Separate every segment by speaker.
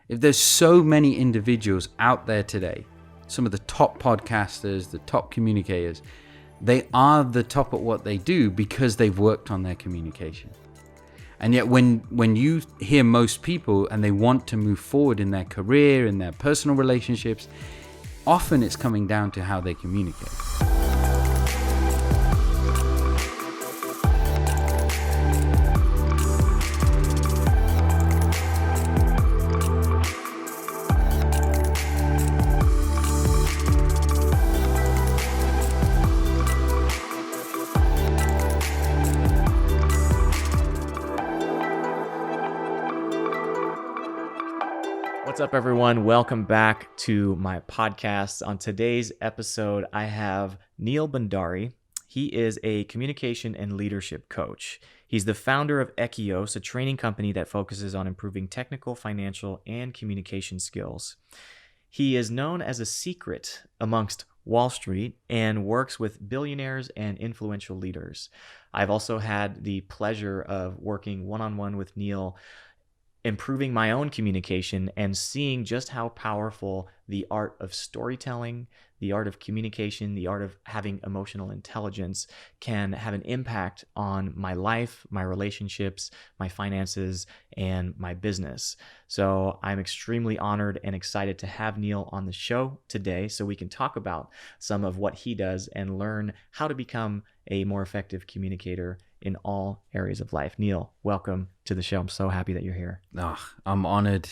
Speaker 1: If there's so many individuals out there today, some of the top podcasters, the top communicators, they are the top at what they do because they've worked on their communication. And yet when you hear most people and they want to move forward in their career, in their personal relationships, often it's coming down to how they communicate.
Speaker 2: What's up, everyone? Welcome back to my podcast. On today's episode, I have Neel Bhandari. He is a communication and leadership coach. He's the founder of Ekios, a training company that focuses on improving technical, financial, and communication skills. He is known as a secret amongst Wall Street and works with billionaires and influential leaders. I've also had the pleasure of working one-on-one with Neel, improving my own communication and seeing just how powerful the art of storytelling, the art of communication, the art of having emotional intelligence can have an impact on my life, my relationships, my finances, and my business. So I'm extremely honored and excited to have Neel on the show today so we can talk about some of what he does and learn how to become a more effective communicator in all areas of life. Neel, welcome to the show. I'm so happy that you're here.
Speaker 1: I'm honored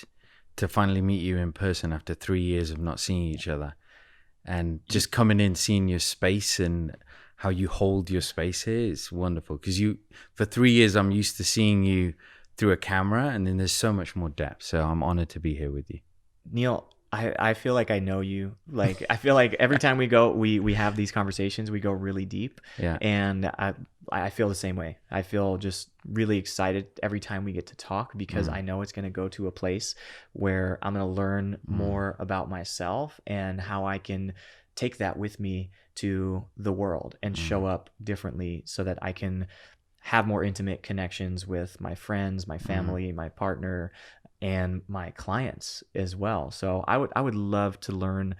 Speaker 1: to finally meet you in person after 3 years of not seeing each other. And just coming in, seeing your space and how you hold your space here is wonderful. Because for 3 years, I'm used to seeing you through a camera, and then there's so much more depth. So I'm honored to be here with you.
Speaker 2: Neel, I feel like I know you. Like, I feel like every time we have these conversations, we go really deep.
Speaker 1: Yeah.
Speaker 2: And I feel the same way. I feel just really excited every time we get to talk because I know it's going to go to a place where I'm going to learn more about myself and how I can take that with me to the world and show up differently so that I can have more intimate connections with my friends, my family, my partner, and my clients as well. So I would love to learn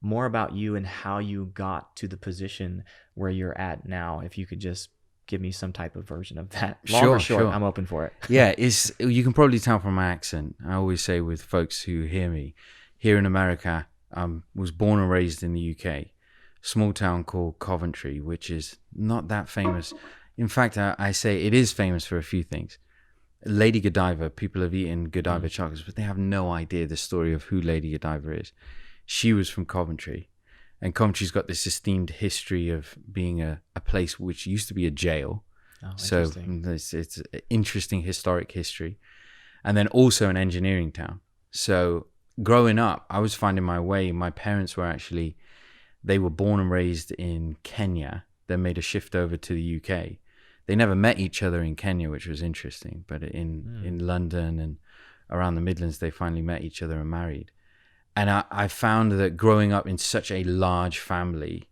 Speaker 2: more about you and how you got to the position where you're at now. If you could just give me some type of version of that. Long or short, I'm open for it.
Speaker 1: Yeah, you can probably tell from my accent. I always say with folks who hear me, here in America, was born and raised in the UK, small town called Coventry, which is not that famous. In fact, I say it is famous for a few things. Lady Godiva, people have eaten Godiva chocolates, but they have no idea the story of who Lady Godiva is. She was from Coventry, and Coventry's got this esteemed history of being a place which used to be a jail. So it's an interesting historic history. And then also an engineering town. So growing up, I was finding my way. My parents they were born and raised in Kenya, then made a shift over to the UK. They never met each other in Kenya, which was interesting. But in London and around the Midlands, they finally met each other and married. And I found that growing up in such a large family,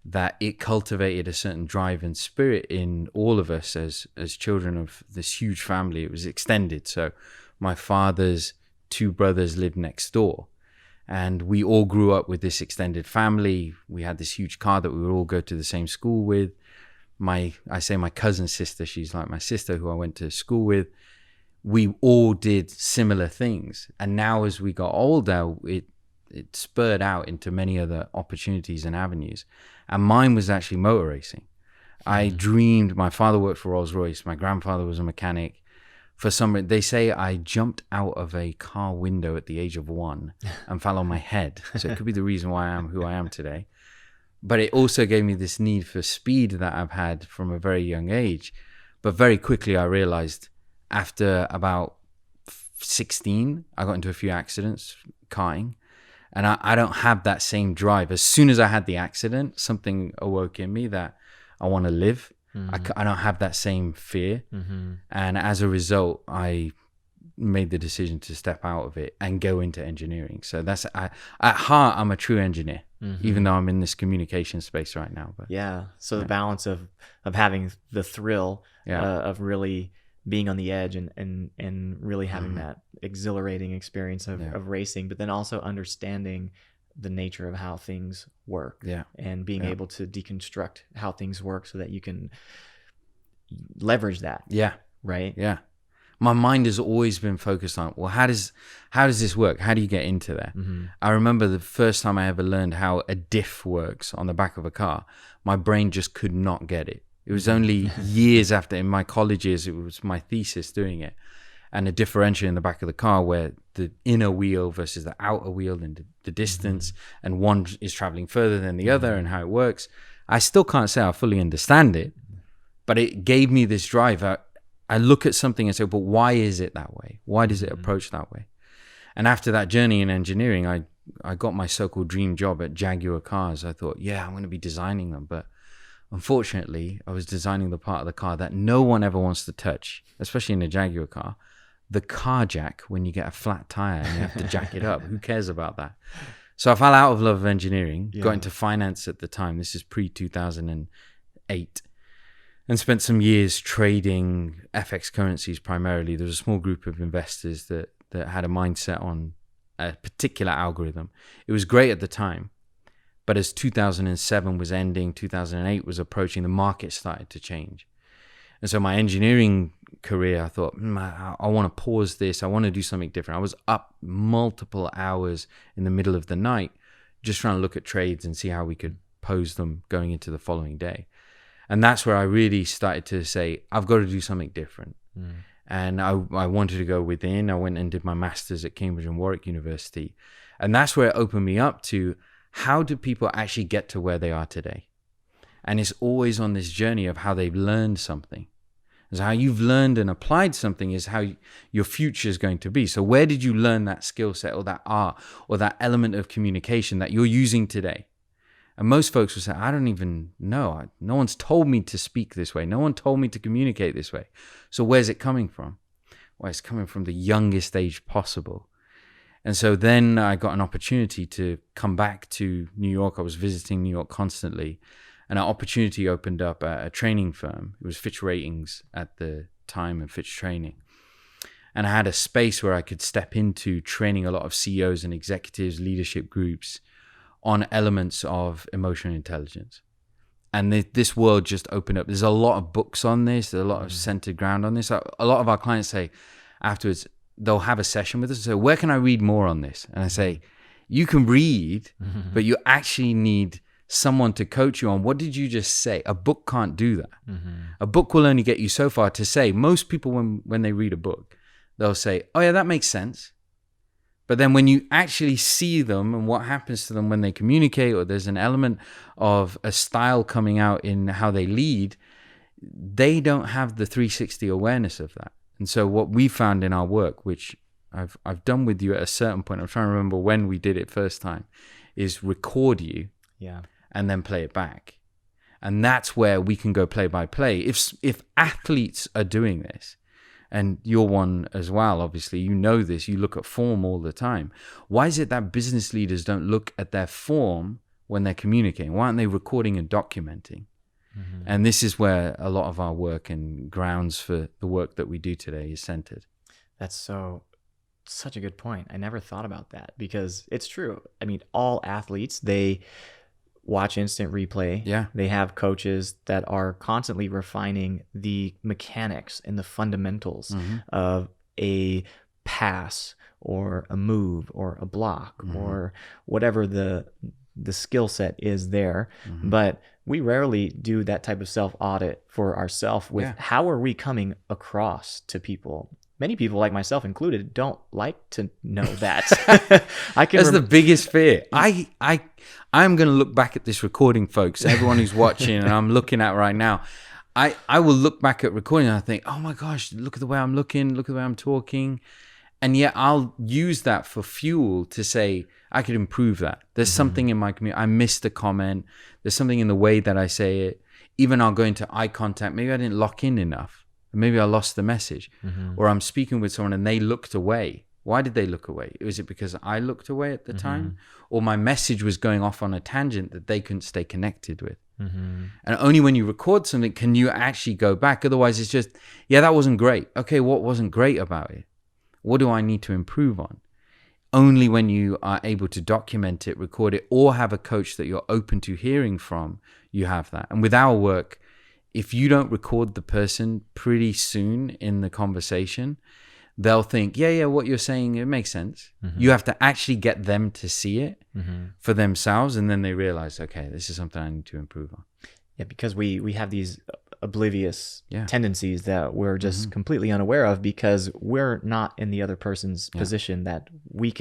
Speaker 1: that it cultivated a certain drive and spirit in all of us as children of this huge family. It was extended. So my father's 2 brothers lived next door. And we all grew up with this extended family. We had this huge car that we would all go to the same school with. My cousin sister, she's like my sister who I went to school with. We all did similar things. And now as we got older, it spurred out into many other opportunities and avenues. And mine was actually motor racing. I dreamed, my father worked for Rolls-Royce. My grandfather was a mechanic. They say I jumped out of a car window at the age of 1 and fell on my head. So it could be the reason why I am who I am today. But it also gave me this need for speed that I've had from a very young age. But very quickly I realized after about 16, I got into a few accidents karting. And I don't have that same drive. As soon as I had the accident, something awoke in me that I want to live. I don't have that same fear. And as a result, I made the decision to step out of it and go into engineering. So that's at heart, I'm a true engineer, even though I'm in this communication space right now. But
Speaker 2: so the balance of having the thrill of really being on the edge and really having that exhilarating experience of racing, but then also understanding the nature of how things work and being able to deconstruct how things work so that you can leverage that.
Speaker 1: Yeah.
Speaker 2: Right?
Speaker 1: Yeah. My mind has always been focused on, well, how does this work? How do you get into there? I remember the first time I ever learned how a diff works on the back of a car, my brain just could not get it. It was only years after, in my college years, it was my thesis doing it, and a differential in the back of the car where the inner wheel versus the outer wheel and the distance, and one is traveling further than the other and how it works. I still can't say I fully understand it, but it gave me this drive. I look at something and say, but why is it that way? Why does it approach that way? And after that journey in engineering, I got my so-called dream job at Jaguar Cars. I thought, yeah, I'm going to be designing them. But unfortunately, I was designing the part of the car that no one ever wants to touch, especially in a Jaguar car. The car jack, when you get a flat tire and you have to jack it up. Who cares about that? So I fell out of love of engineering, got into finance at the time. This is pre-2008. And spent some years trading FX currencies primarily. There was a small group of investors that had a mindset on a particular algorithm. It was great at the time. But as 2007 was ending, 2008 was approaching, the market started to change. And so my engineering career, I thought, I want to pause this. I want to do something different. I was up multiple hours in the middle of the night just trying to look at trades and see how we could pose them going into the following day. And that's where I really started to say, I've got to do something different. And I wanted to go within. I went and did my master's at Cambridge and Warwick University. And that's where it opened me up to, how do people actually get to where they are today? And it's always on this journey of how they've learned something. So how you've learned and applied something is how your future is going to be. So where did you learn that skill set or that art or that element of communication that you're using today? And most folks will say, I don't even know. No one's told me to speak this way. No one told me to communicate this way. So where's it coming from? Well, it's coming from the youngest age possible. And so then I got an opportunity to come back to New York. I was visiting New York constantly. And an opportunity opened up at a training firm. It was Fitch Ratings at the time and Fitch Training. And I had a space where I could step into training a lot of CEOs and executives, leadership groups, on elements of emotional intelligence. And this world just opened up. There's a lot of books on this. There's a lot of centered ground on this. A lot of our clients say afterwards, they'll have a session with us and say, where can I read more on this? And I say, you can read, but you actually need someone to coach you on, what did you just say? A book can't do that. A book will only get you so far to say. Most people, when they read a book, they'll say, oh yeah, that makes sense. But then when you actually see them and what happens to them when they communicate, or there's an element of a style coming out in how they lead, they don't have the 360 awareness of that. And so what we found in our work, which I've done with you at a certain point, I'm trying to remember when we did it first time, is record you and then play it back. And that's where we can go play by play. If athletes are doing this, and you're one as well, obviously, you know this, you look at form all the time. Why is it that business leaders don't look at their form when they're communicating? Why aren't they recording and documenting? And this is where a lot of our work and grounds for the work that we do today is centered.
Speaker 2: That's such a good point. I never thought about that, because it's true. I mean, all athletes, they watch instant replay.
Speaker 1: Yeah.
Speaker 2: They have coaches that are constantly refining the mechanics and the fundamentals of a pass or a move or a block or whatever the skill set is there. But we rarely do that type of self-audit for ourselves with how are we coming across to people. Many people, like myself included, don't like to know that.
Speaker 1: That's the biggest fear. I'm going to look back at this recording, folks. Everyone who's watching and I'm looking at right now, I will look back at recording and I think, oh my gosh, look at the way I'm looking, look at the way I'm talking. And yet I'll use that for fuel to say, I could improve that. There's something in my community. I missed a comment. There's something in the way that I say it. Even I'll go into eye contact. Maybe I didn't lock in enough. Maybe I lost the message. Or I'm speaking with someone and they looked away. Why did they look away? Was it because I looked away at the time? Or my message was going off on a tangent that they couldn't stay connected with? And only when you record something can you actually go back. Otherwise, it's just, yeah, that wasn't great. Okay, what wasn't great about it? What do I need to improve on? Only when you are able to document it, record it, or have a coach that you're open to hearing from, you have that. And with our work, if you don't record the person pretty soon in the conversation, they'll think, yeah, what you're saying, it makes sense. You have to actually get them to see it for themselves. And then they realize, okay, this is something I need to improve on.
Speaker 2: Yeah, because we have these oblivious tendencies that we're just completely unaware of because we're not in the other person's position, that we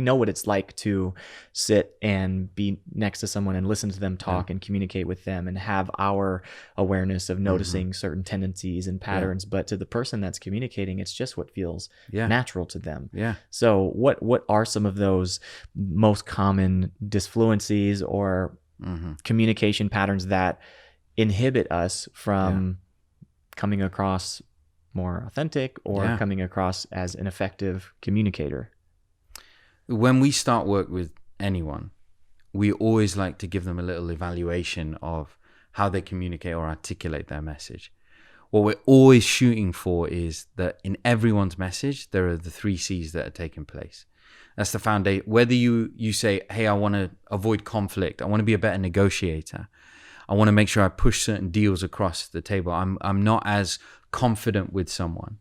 Speaker 2: know what it's like to sit and be next to someone and listen to them talk and communicate with them and have our awareness of noticing certain tendencies and patterns. But to the person that's communicating, it's just what feels natural to them. So what are some of those most common disfluencies or communication patterns that inhibit us from coming across more authentic or coming across as an effective communicator?
Speaker 1: When we start work with anyone, we always like to give them a little evaluation of how they communicate or articulate their message. What we're always shooting for is that in everyone's message, there are the 3 C's that are taking place. That's the foundation. Whether you say, hey, I want to avoid conflict, I want to be a better negotiator, I want to make sure I push certain deals across the table, I'm not as confident with someone.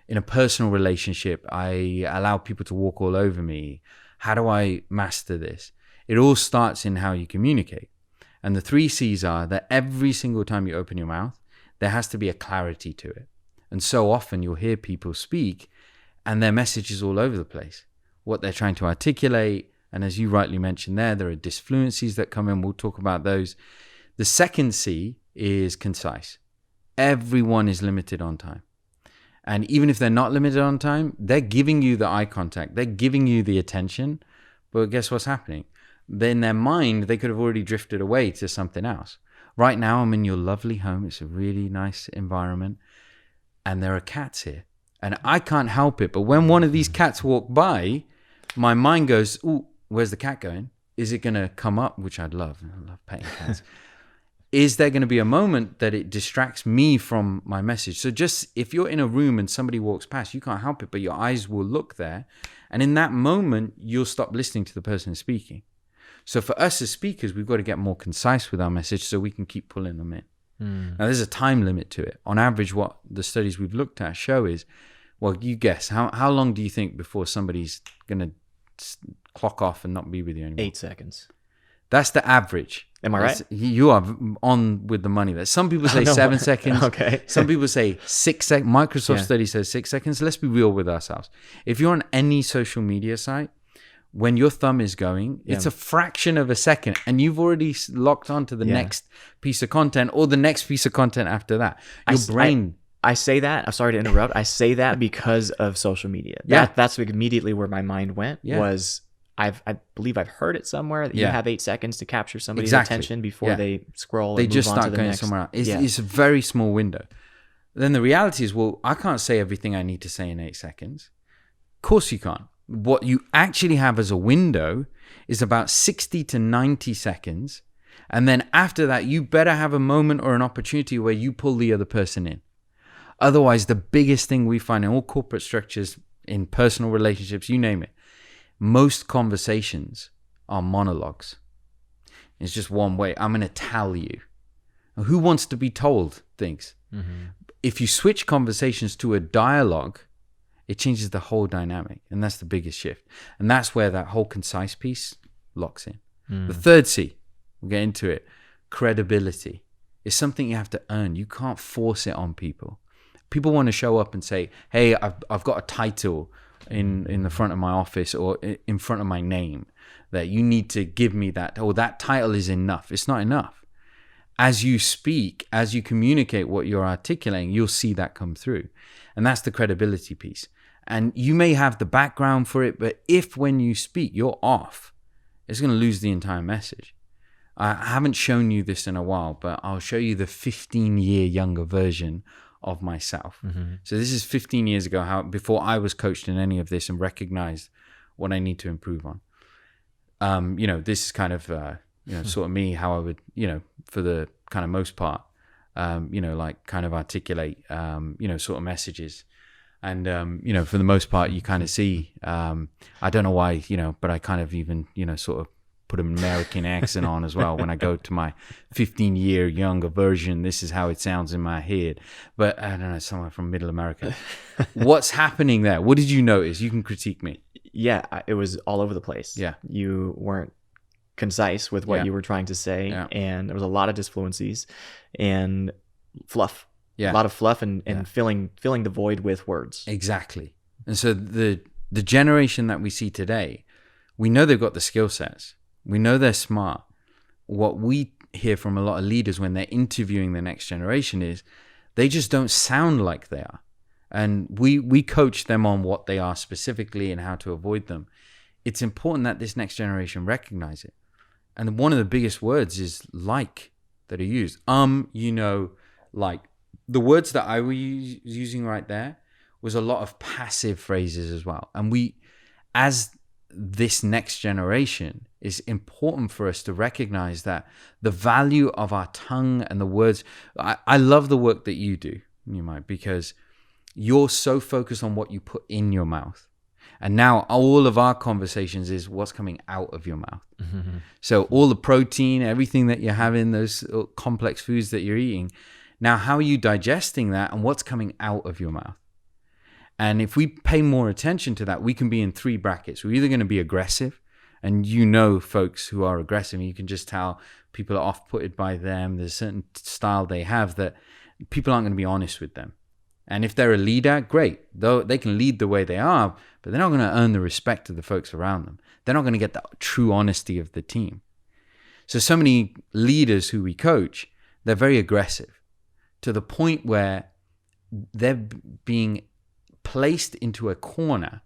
Speaker 1: In a personal relationship, I allow people to walk all over me. How do I master this? It all starts in how you communicate. And the 3 C's are that every single time you open your mouth, there has to be a clarity to it. And so often you'll hear people speak and their message is all over the place, what they're trying to articulate. And as you rightly mentioned there are disfluencies that come in. We'll talk about those. The second C is concise. Everyone is limited on time. And even if they're not limited on time, they're giving you the eye contact. They're giving you the attention. But guess what's happening? In their mind, they could have already drifted away to something else. Right now, I'm in your lovely home. It's a really nice environment. And there are cats here. And I can't help it. But when one of these cats walk by, my mind goes, ooh, where's the cat going? Is it going to come up? Which I'd love. I love petting cats. Is there going to be a moment that it distracts me from my message? So just if you're in a room and somebody walks past, you can't help it, but your eyes will look there. And in that moment, you'll stop listening to the person speaking. So for us as speakers, we've got to get more concise with our message so we can keep pulling them in. Now, there's a time limit to it. On average, what the studies we've looked at show is, well, you guess, how long do you think before somebody's going to clock off and not be with you anymore?
Speaker 2: 8 seconds.
Speaker 1: That's the average.
Speaker 2: Am I right?
Speaker 1: You are on with the money there. Some people say 7 seconds.
Speaker 2: Okay.
Speaker 1: Some people say 6 seconds. Microsoft study says 6 seconds. Let's be real with ourselves. If you're on any social media site, when your thumb is going, it's a fraction of a second and you've already locked on to the next piece of content or the next piece of content after that. Your brain...
Speaker 2: I say that, I'm sorry to interrupt. I say that because of social media. That's immediately where my mind went was... I believe I've heard it somewhere that you have 8 seconds to capture somebody's attention before they scroll. They just start going somewhere else.
Speaker 1: It's a very small window. Then the reality is, well, I can't say everything I need to say in 8 seconds. Of course you can't. What you actually have as a window is about 60 to 90 seconds. And then after that, you better have a moment or an opportunity where you pull the other person in. Otherwise, the biggest thing we find in all corporate structures, in personal relationships, you name it, most conversations are monologues. It's just one way. I'm going to tell you. Who wants to be told things? If you switch conversations to a dialogue, it changes the whole dynamic. And that's the biggest shift. And that's where that whole concise piece locks in. The third C, we'll get into it, credibility. It's something you have to earn. You can't force it on people. People want to show up and say, hey, I've got a title in the front of my office or in front of my name, that you need to give me that, or that title is enough. It's not enough. As you speak, as you communicate what you're articulating, you'll see that come through. And that's the credibility piece. And you may have the background for it, but if when you speak, you're off, it's going to lose the entire message. I haven't shown you this in a while, but I'll show you the 15-year younger version of myself. So this is 15 years ago, before I was coached in any of this and recognized what I need to improve on. This is kind of, sort of me, how I would, for the kind of most part, like kind of articulate, sort of messages. And, for the most part, you kind of see, I don't know why, but I kind of even, sort of put an American accent on as well. When I go to my 15-year younger version, this is how it sounds in my head. But I don't know, somewhere from middle America. What's happening there? What did you notice? You can critique me.
Speaker 2: Yeah, it was all over the place.
Speaker 1: Yeah.
Speaker 2: You weren't concise with what you were trying to say. Yeah. And there was a lot of disfluencies and fluff. Yeah. A lot of fluff and filling the void with words.
Speaker 1: Exactly. And so the generation that we see today, we know they've got the skill sets. We know they're smart. What we hear from a lot of leaders when they're interviewing the next generation is they just don't sound like they are. And we coach them on what they are specifically and how to avoid them. It's important that this next generation recognize it. And one of the biggest words is like that are used. Like. The words that I was using right there was a lot of passive phrases as well. And we, as this next generation, it's important for us to recognize that the value of our tongue and the words. I love the work that you do, Nimai, because you're so focused on what you put in your mouth. And now all of our conversations is what's coming out of your mouth. Mm-hmm. So all the protein, everything that you're having, those complex foods that you're eating. Now, how are you digesting that and what's coming out of your mouth? And if we pay more attention to that, we can be in 3 brackets. We're either going to be aggressive, and folks who are aggressive, you can just tell people are off-putted by them. There's a certain style they have that people aren't going to be honest with them. And if they're a leader, great. Though they can lead the way they are, but they're not going to earn the respect of the folks around them. They're not going to get the true honesty of the team. So many leaders who we coach, they're very aggressive, to the point where they're being placed into a corner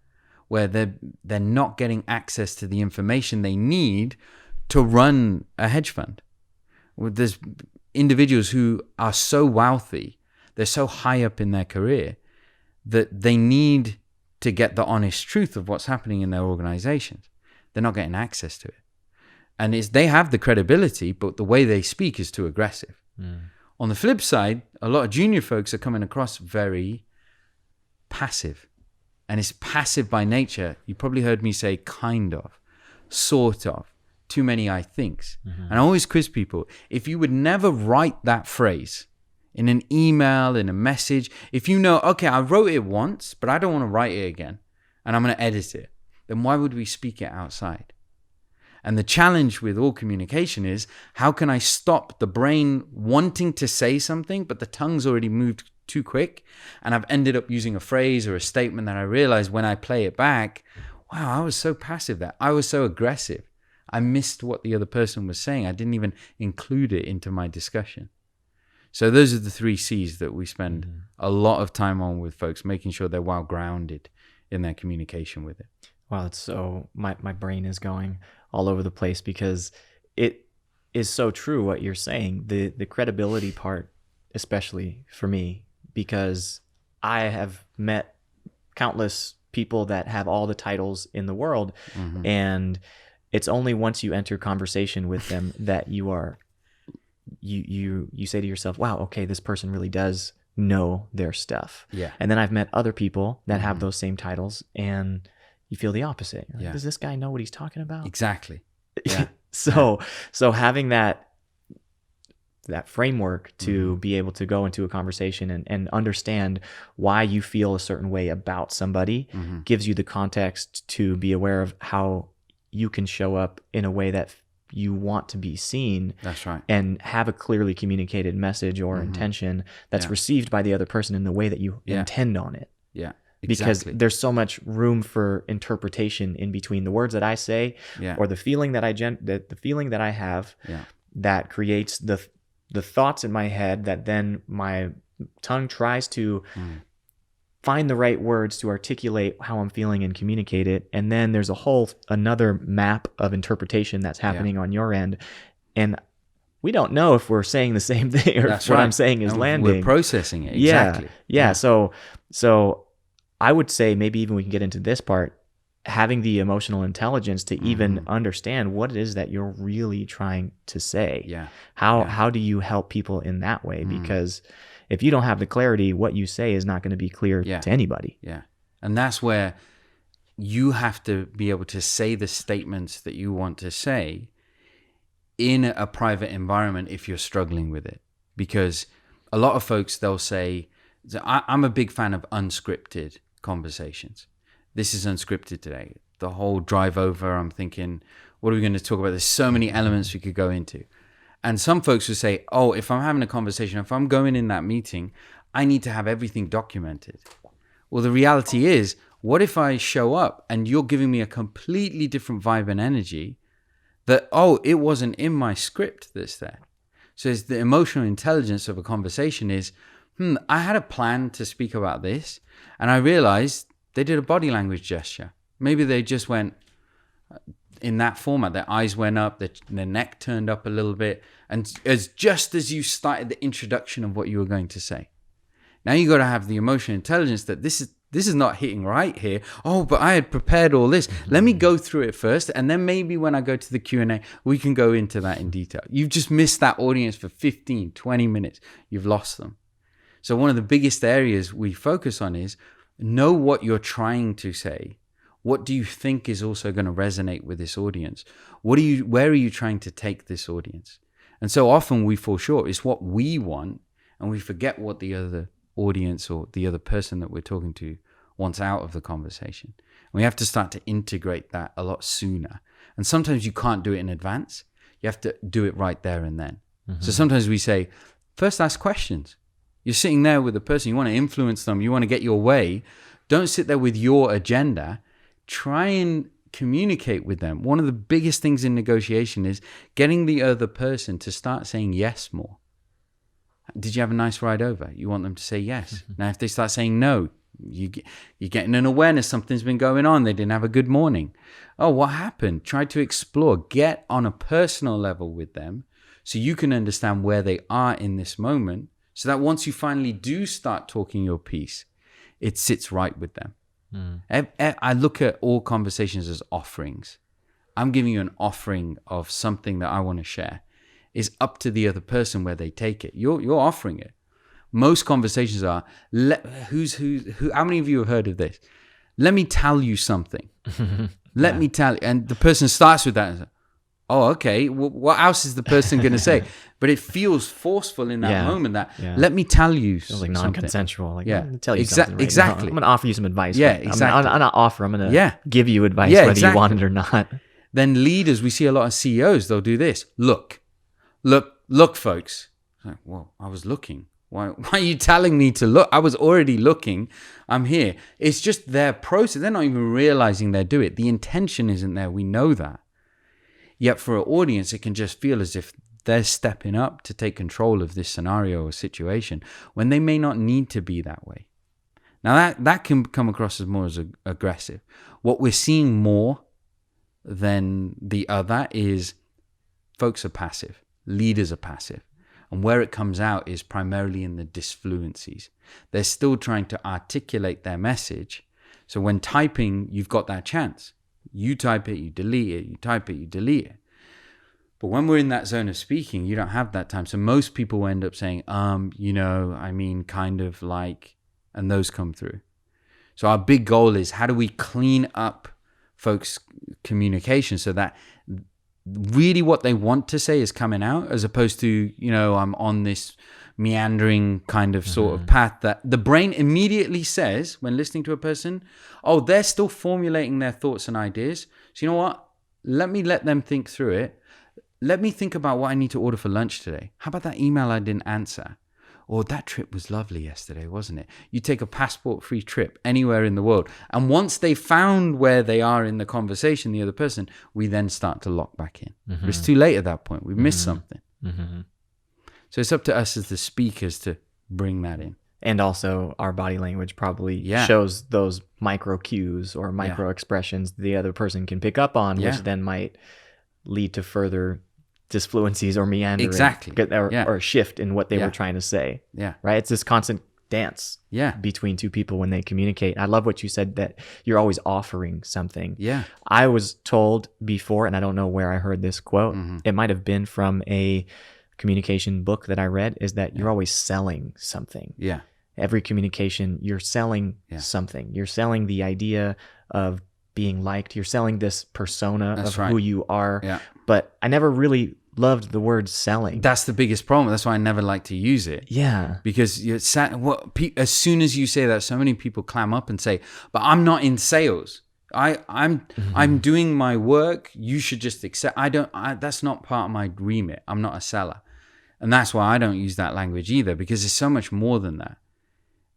Speaker 1: where they're not getting access to the information they need to run a hedge fund. There's individuals who are so wealthy, they're so high up in their career that they need to get the honest truth of what's happening in their organizations. They're not getting access to it. And they have the credibility, but the way they speak is too aggressive. Mm. On the flip side, a lot of junior folks are coming across very passive. And it's passive by nature. You probably heard me say kind of, sort of, too many I thinks. Mm-hmm. And I always quiz people, if you would never write that phrase in an email, in a message, if you know, okay, I wrote it once, but I don't want to write it again, and I'm going to edit it, then why would we speak it outside? And the challenge with all communication is, how can I stop the brain wanting to say something, but the tongue's already moved too quick, and I've ended up using a phrase or a statement that I realized when I play it back, wow, I was so passive there. I was so aggressive. I missed what the other person was saying. I didn't even include it into my discussion. So those are the 3 C's that we spend a lot of time on with folks, making sure they're well grounded in their communication with it.
Speaker 2: Wow, it's so, my brain is going all over the place, because it is so true what you're saying. The credibility part, especially for me, because I have met countless people that have all the titles in the world, and it's only once you enter conversation with them that you say to yourself, wow, okay, this person really does know their stuff. Yeah. And then I've met other people that have those same titles, and you feel the opposite. You're like, does this guy know what he's talking about?
Speaker 1: Exactly. Yeah.
Speaker 2: So having that framework to be able to go into a conversation and understand why you feel a certain way about somebody gives you the context to be aware of how you can show up in a way that you want to be seen.
Speaker 1: That's right.
Speaker 2: And have a clearly communicated message or intention that's received by the other person in the way that you intend on it.
Speaker 1: Yeah.
Speaker 2: Exactly. Because there's so much room for interpretation in between the words that I say or the feeling that the feeling that I have that creates the thoughts in my head that then my tongue tries to find the right words to articulate how I'm feeling and communicate it. And then there's another map of interpretation that's happening on your end. And we don't know if we're saying the same thing or if what I'm saying is landing.
Speaker 1: We're processing it. Exactly.
Speaker 2: Yeah. So I would say maybe even we can get into this part. having the emotional intelligence to even understand what it is that you're really trying to say.
Speaker 1: Yeah.
Speaker 2: How do you help people in that way? Because if you don't have the clarity, what you say is not going to be clear to anybody.
Speaker 1: Yeah. And that's where you have to be able to say the statements that you want to say in a private environment if you're struggling with it. Because a lot of folks, they'll say, I'm a big fan of unscripted conversations. This is unscripted today. The whole drive over, I'm thinking, what are we going to talk about? There's so many elements we could go into. And some folks will say, oh, if I'm having a conversation, if I'm going in that meeting, I need to have everything documented. Well, the reality is, what if I show up and you're giving me a completely different vibe and energy that, oh, it wasn't in my script that's there. So it's the emotional intelligence of a conversation is, I had a plan to speak about this, and I realized they did a body language gesture. Maybe they just went in that format. Their eyes went up, their neck turned up a little bit, and just as you started the introduction of what you were going to say. Now you got to have the emotional intelligence that this is not hitting right here. Oh, but I had prepared all this. Let me go through it first, and then maybe when I go to the Q&A, we can go into that in detail. You've just missed that audience for 15, 20 minutes. You've lost them. So one of the biggest areas we focus on is know what you're trying to say. What do you think is also going to resonate with this audience? Where are you trying to take this audience? And so often we fall short. It's what we want, and we forget what the other audience or the other person that we're talking to wants out of the conversation. And we have to start to integrate that a lot sooner. And sometimes you can't do it in advance. You have to do it right there and then. So sometimes we say, first ask questions. You're sitting there with a person, you want to influence them, you want to get your way. Don't sit there with your agenda. Try and communicate with them. One of the biggest things in negotiation is getting the other person to start saying yes more. Did you have a nice ride over? You want them to say yes. Now, if they start saying no, you're getting an awareness something's been going on. They didn't have a good morning. Oh, what happened? Try to explore. Get on a personal level with them so you can understand where they are in this moment, so that once you finally do start talking your piece, it sits right with them. I look at all conversations as offerings. I'm giving you an offering of something that I want to share. It's up to the other person where they take it. You're offering it. Most conversations are, how many of you have heard of this? Let me tell you something. Let me tell you. And the person starts with that and says, oh, okay, what else is the person going to say? But it feels forceful in that moment that, let me tell you
Speaker 2: something. It was like non-consensual. Like,
Speaker 1: let
Speaker 2: me tell you something right
Speaker 1: exactly.
Speaker 2: now. I'm going to offer you some advice.
Speaker 1: Yeah, exactly.
Speaker 2: I'm not offer. I'm going to give you advice whether you want it or not.
Speaker 1: Then leaders, we see a lot of CEOs, they'll do this. Look, folks. Like, well, I was looking. Why are you telling me to look? I was already looking. I'm here. It's just their process. They're not even realizing they do it. The intention isn't there. We know that. Yet for an audience, it can just feel as if they're stepping up to take control of this scenario or situation when they may not need to be that way. Now, that can come across as more as aggressive. What we're seeing more than the other is folks are passive. Leaders are passive. And where it comes out is primarily in the disfluencies. They're still trying to articulate their message. So when typing, you've got that chance. You type it, you delete it, you type it, you delete it. But when we're in that zone of speaking, you don't have that time. So most people end up saying, I mean, kind of like, and those come through. So our big goal is, how do we clean up folks' communication so that really what they want to say is coming out, as opposed to, I'm on this meandering kind of sort of path that the brain immediately says when listening to a person, oh, they're still formulating their thoughts and ideas. So you know what? Let them think through it. Let me think about what I need to order for lunch today. How about that email I didn't answer? Or that trip was lovely yesterday, wasn't it? You take a passport-free trip anywhere in the world. And once they found where they are in the conversation, the other person, we then start to lock back in. But it's too late at that point. We've missed something. So it's up to us as the speakers to bring that in.
Speaker 2: And also our body language probably shows those micro cues or micro expressions the other person can pick up on, which then might lead to further disfluencies or meandering.
Speaker 1: Exactly.
Speaker 2: Or a shift in what they were trying to say.
Speaker 1: Yeah.
Speaker 2: Right? It's this constant dance
Speaker 1: Yeah.
Speaker 2: between two people when they communicate. I love what you said, that you're always offering something.
Speaker 1: Yeah.
Speaker 2: I was told before, and I don't know where I heard this quote, it might have been from a communication book that I read, is that you're always selling something.
Speaker 1: Yeah.
Speaker 2: Every communication, you're selling something. You're selling the idea of being liked. You're selling this persona of who you are.
Speaker 1: Yeah.
Speaker 2: But I never really loved the word selling.
Speaker 1: That's the biggest problem. That's why I never like to use it.
Speaker 2: Yeah.
Speaker 1: Because as soon as you say that, so many people clam up and say, "But I'm not in sales. I'm doing my work. You should just accept." That's not part of my remit. I'm not a seller, and that's why I don't use that language either. Because it's so much more than that,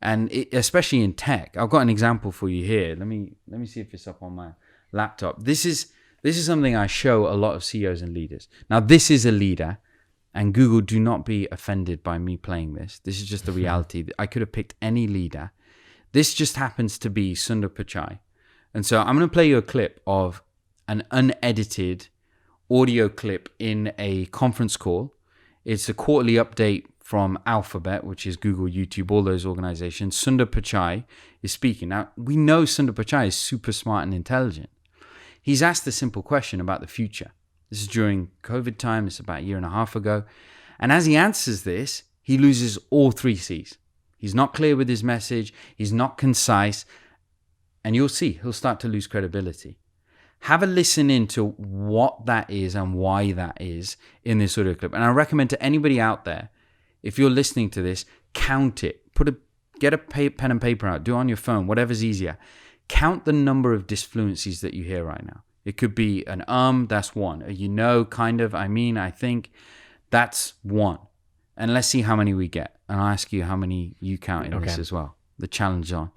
Speaker 1: and especially in tech. I've got an example for you here. Let me see if it's up on my laptop. This is something I show a lot of CEOs and leaders. Now, this is a leader, and Google, do not be offended by me playing this. This is just the reality. I could have picked any leader. This just happens to be Sundar Pichai. And so I'm going to play you a clip of an unedited audio clip in a conference call. It's a quarterly update from Alphabet, which is Google, YouTube, all those organizations. Sundar Pichai is speaking. Now, we know Sundar Pichai is super smart and intelligent. He's asked a simple question about the future. This is during COVID time. It's about a year and a half ago. And as he answers this, he loses all 3 C's. He's not clear with his message. He's not concise. And you'll see, he'll start to lose credibility. Have a listen into what that is and why that is in this audio clip. And I recommend to anybody out there, if you're listening to this, count it. Get a pen and paper out. Do it on your phone, whatever's easier. Count the number of disfluencies that you hear right now. It could be an that's 1. A kind of, I mean, I think, that's 1. And let's see how many we get. And I'll ask you how many you count in this as well. The challenge on.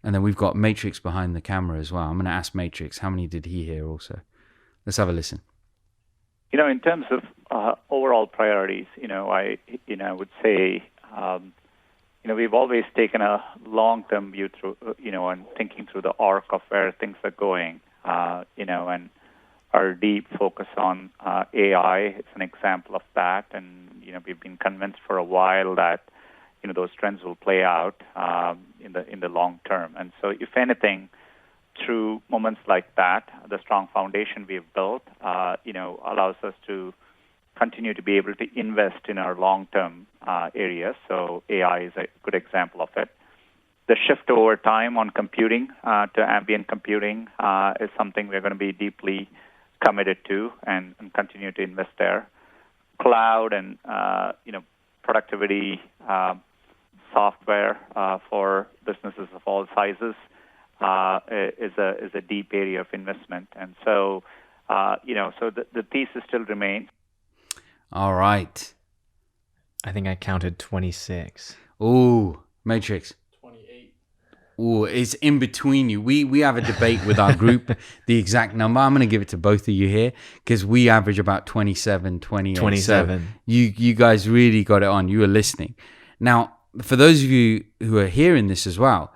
Speaker 1: And then we've got Matrix behind the camera as well. I'm going to ask Matrix, how many did he hear also? Let's have a listen.
Speaker 3: In terms of overall priorities, I would say, we've always taken a long-term view through, and thinking through the arc of where things are going, and our deep focus on AI. It's an example of that, and we've been convinced for a while that those trends will play out in the long term. And so, if anything, through moments like that, the strong foundation we've built, allows us to continue to be able to invest in our long-term areas. So AI is a good example of it. The shift over time on computing to ambient computing is something we're going to be deeply committed to and continue to invest there. Cloud and productivity software for businesses of all sizes is a deep area of investment, and so so the thesis still remains.
Speaker 1: All right.
Speaker 2: I think I counted 26.
Speaker 1: Ooh, Matrix.
Speaker 4: 28.
Speaker 1: Ooh, it's in between you. We have a debate with our group, the exact number. I'm going to give it to both of you here because we average about 27, 28.
Speaker 2: 27.
Speaker 1: So you guys really got it on. You were listening. Now, for those of you who are hearing this as well,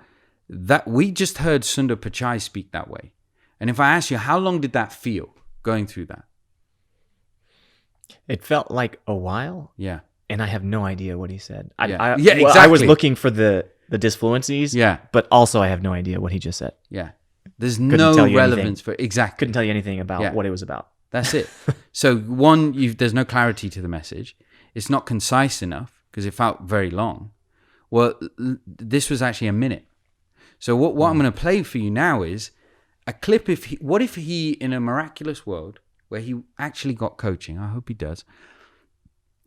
Speaker 1: that we just heard Sundar Pichai speak that way. And if I ask you, how long did that feel going through that?
Speaker 2: It felt like a while.
Speaker 1: Yeah.
Speaker 2: And I have no idea what he said.
Speaker 1: Exactly.
Speaker 2: I was looking for the disfluencies.
Speaker 1: Yeah.
Speaker 2: But also I have no idea what he just said.
Speaker 1: Yeah. There's
Speaker 2: Couldn't
Speaker 1: no
Speaker 2: tell you
Speaker 1: relevance
Speaker 2: anything.
Speaker 1: for exactly.
Speaker 2: Couldn't tell you anything about what it was about.
Speaker 1: That's it. So one, there's no clarity to the message. It's not concise enough because it felt very long. Well, this was actually a minute. So what I'm going to play for you now is a clip. What if he, in a miraculous world where he actually got coaching, I hope he does,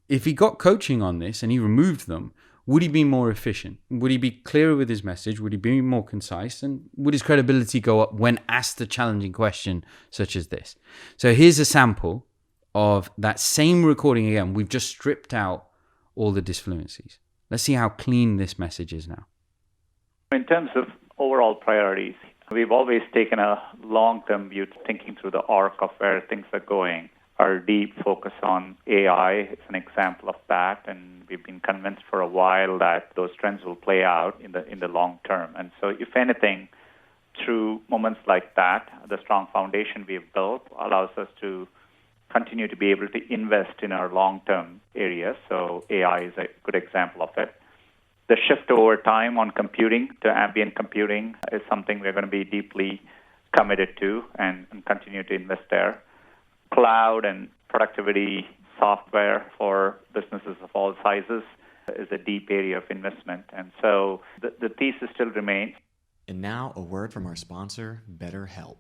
Speaker 1: if he got coaching on this and he removed them, would he be more efficient? Would he be clearer with his message? Would he be more concise? And would his credibility go up when asked a challenging question such as this? So here's a sample of that same recording again. We've just stripped out all the disfluencies. Let's see how clean this message is now.
Speaker 3: In terms of overall priorities, we've always taken a long-term view, thinking through the arc of where things are going. Our deep focus on AI is an example of that, and we've been convinced for a while that those trends will play out in the long term. And so, if anything, through moments like that, the strong foundation we've built allows us to continue to be able to invest in our long-term areas. So AI is a good example of it. The shift over time on computing to ambient computing is something we're going to be deeply committed to and continue to invest there. Cloud and productivity software for businesses of all sizes is a deep area of investment. And so the thesis still remains.
Speaker 2: And now a word from our sponsor, BetterHelp.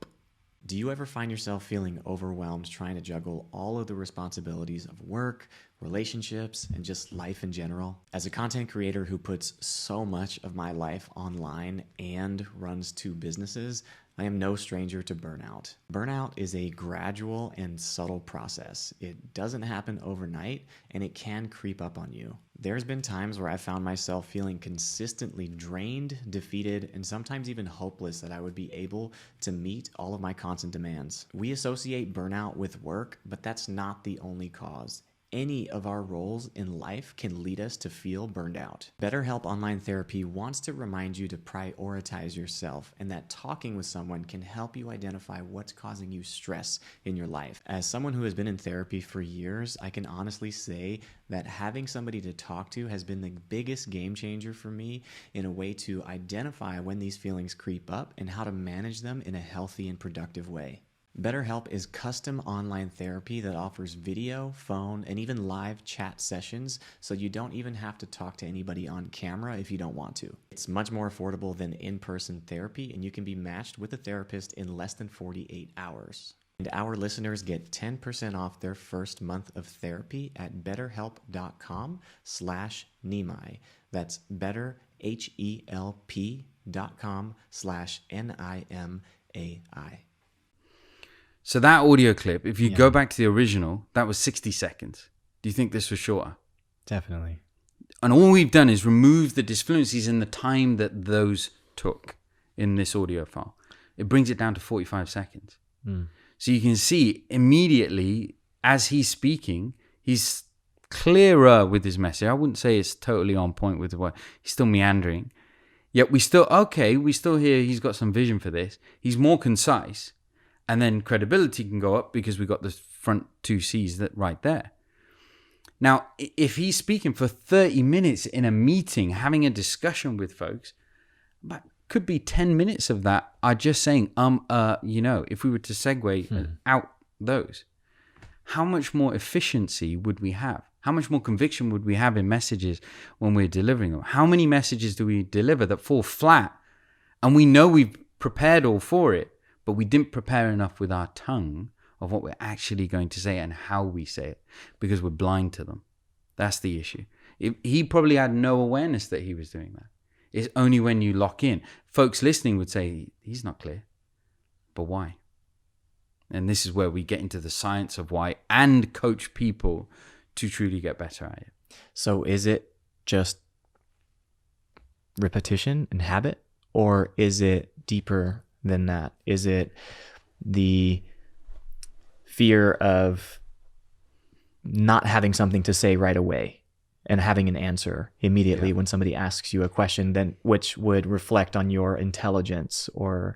Speaker 2: Do you ever find yourself feeling overwhelmed trying to juggle all of the responsibilities of work, relationships, and just life in general? As a content creator who puts so much of my life online and runs 2 businesses, I am no stranger to burnout. Burnout is a gradual and subtle process. It doesn't happen overnight, and it can creep up on you. There's been times where I found myself feeling consistently drained, defeated, and sometimes even hopeless that I would be able to meet all of my constant demands. We associate burnout with work, but that's not the only cause. Any of our roles in life can lead us to feel burned out. BetterHelp Online Therapy wants to remind you to prioritize yourself and that talking with someone can help you identify what's causing you stress in your life. As someone who has been in therapy for years, I can honestly say that having somebody to talk to has been the biggest game changer for me in a way to identify when these feelings creep up and how to manage them in a healthy and productive way. BetterHelp is custom online therapy that offers video, phone, and even live chat sessions, so you don't even have to talk to anybody on camera if you don't want to. It's much more affordable than in-person therapy, and you can be matched with a therapist in less than 48 hours. And our listeners get 10% off their first month of therapy at betterhelp.com/Nimai. That's betterhelp.com/NIMAI.
Speaker 1: So that audio clip, if you go back to the original, that was 60 seconds. Do you think this was shorter?
Speaker 4: Definitely.
Speaker 1: And all we've done is remove the disfluencies in the time that those took in this audio file. It brings it down to 45 seconds. So you can see immediately as he's speaking, he's clearer with his message. I wouldn't say it's totally on point with what he's still meandering. Yet we still hear he's got some vision for this. He's more concise. And then credibility can go up because we got the front 2 C's that right there. Now, if he's speaking for 30 minutes in a meeting, having a discussion with folks, but could be 10 minutes of that are just saying, if we were to segue out those, how much more efficiency would we have? How much more conviction would we have in messages when we're delivering them? How many messages do we deliver that fall flat and we know we've prepared all for it, but we didn't prepare enough with our tongue of what we're actually going to say and how we say it because we're blind to them. That's the issue. He probably had no awareness that he was doing that. It's only when you lock in. Folks listening would say, he's not clear. But why? And this is where we get into the science of why and coach people to truly get better at it.
Speaker 2: So is it just repetition and habit, or is it deeper than that? Is it the fear of not having something to say right away and having an answer immediately when somebody asks you a question, then which would reflect on your intelligence or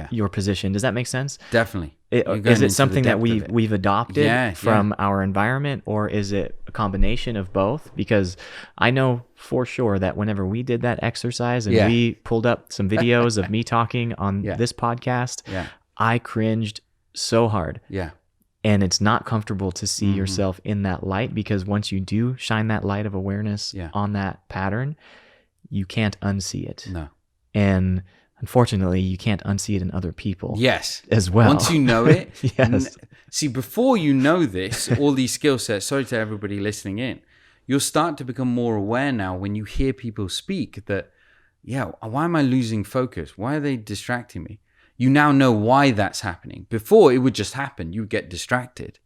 Speaker 2: your position? Does that make sense?
Speaker 1: Definitely.
Speaker 2: Is it something that we've adopted from our environment, or is it a combination of both? Because I know for sure that whenever we did that exercise and we pulled up some videos of me talking on this podcast, I cringed so hard.
Speaker 1: Yeah.
Speaker 2: And it's not comfortable to see yourself in that light, because once you do shine that light of awareness on that pattern, you can't unsee it.
Speaker 1: No.
Speaker 2: And unfortunately, you can't unsee it in other people.
Speaker 1: Yes.
Speaker 2: As well.
Speaker 1: Once you know it.
Speaker 2: Yes.
Speaker 1: See, before you know this, all these skill sets, sorry to everybody listening in, you'll start to become more aware now when you hear people speak that, why am I losing focus? Why are they distracting me? You now know why that's happening. Before, it would just happen. You would get distracted.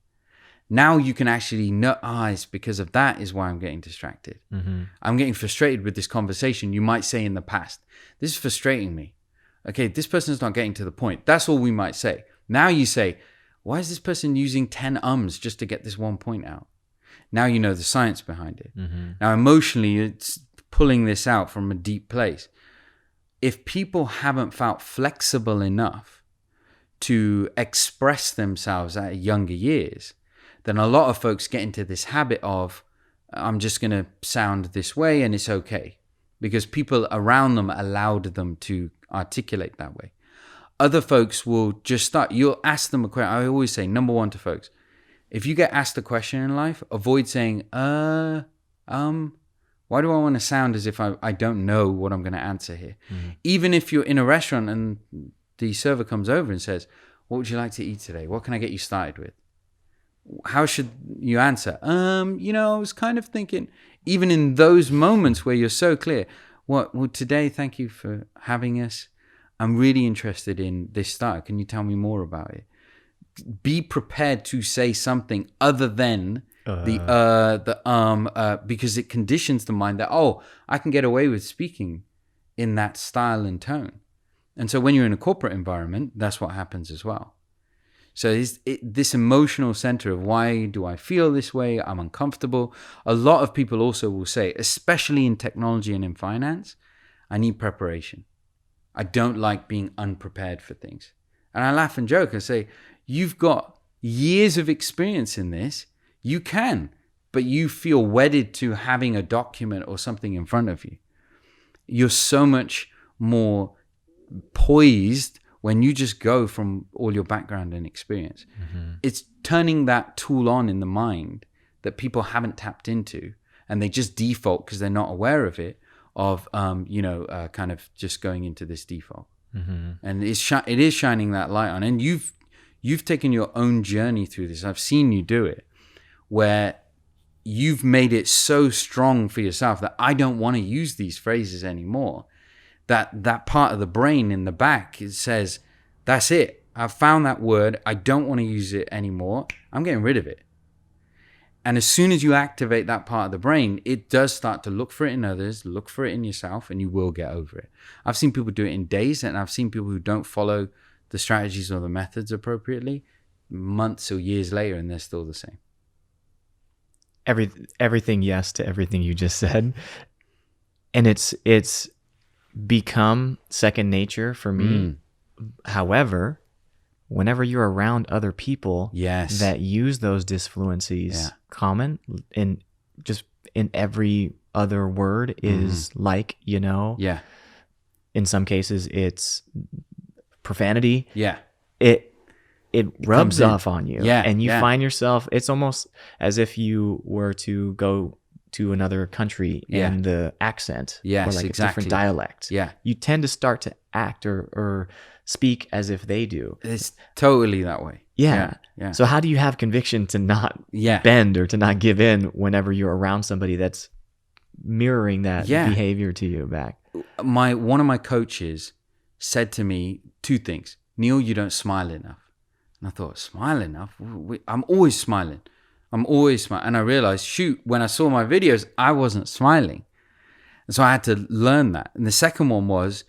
Speaker 1: Now you can actually know, it's because of that is why I'm getting distracted. I'm getting frustrated with this conversation. You might say in the past, this is frustrating me. Okay, this person's not getting to the point. That's all we might say. Now you say, why is this person using 10 ums just to get this one point out? Now you know the science behind it. Now emotionally, it's pulling this out from a deep place. If people haven't felt flexible enough to express themselves at younger years, then a lot of folks get into this habit of, I'm just going to sound this way and it's okay. because people around them allowed them to articulate that way. Other folks will just start. You'll ask them a question. I always say, number one to folks, if you get asked a question in life, avoid saying, why do I want to sound as if I don't know what I'm going to answer here? Even if you're in a restaurant and the server comes over and says, what would you like to eat today? What can I get you started with? How should you answer? I was kind of thinking, even in those moments where you're so clear, well, today, thank you for having us. I'm really interested in this starter. Can you tell me more about it? Be prepared to say something other than because it conditions the mind that, I can get away with speaking in that style and tone. And so when you're in a corporate environment, that's what happens as well. So this emotional center of why do I feel this way? I'm uncomfortable. A lot of people also will say, especially in technology and in finance, I need preparation. I don't like being unprepared for things. And I laugh and joke. I say, you've got years of experience in this. You can, but you feel wedded to having a document or something in front of you. You're so much more poised when you just go from all your background and experience. It's turning that tool on in the mind that people haven't tapped into, and they just default because they're not aware of it, of kind of just going into this default. And it is shining that light on. And you've taken your own journey through this. I've seen you do it, where you've made it so strong for yourself that I don't want to use these phrases anymore. That part of the brain in the back, it says, that's it. I've found that word. I don't want to use it anymore. I'm getting rid of it. And as soon as you activate that part of the brain, it does start to look for it in others, look for it in yourself, and you will get over it. I've seen people do it in days, and I've seen people who don't follow the strategies or the methods appropriately months or years later, and they're still the same.
Speaker 2: Everything yes to everything you just said. And it's become second nature for me. However, whenever you're around other people that use those disfluencies, common in every other word is in some cases it's profanity. It rubs off on you, and you find yourself, it's almost as if you were to go to another country and the accent or like a different dialect. You tend to start to act or speak as if they do.
Speaker 1: It's totally that way.
Speaker 2: So how do you have conviction to not bend or to not give in whenever you're around somebody that's mirroring that behavior to you back?
Speaker 1: One of my coaches said to me two things. Neal, you don't smile enough. And I thought, smile enough? I'm always smiling. And I realized, when I saw my videos, I wasn't smiling. And so I had to learn that. And the second one was,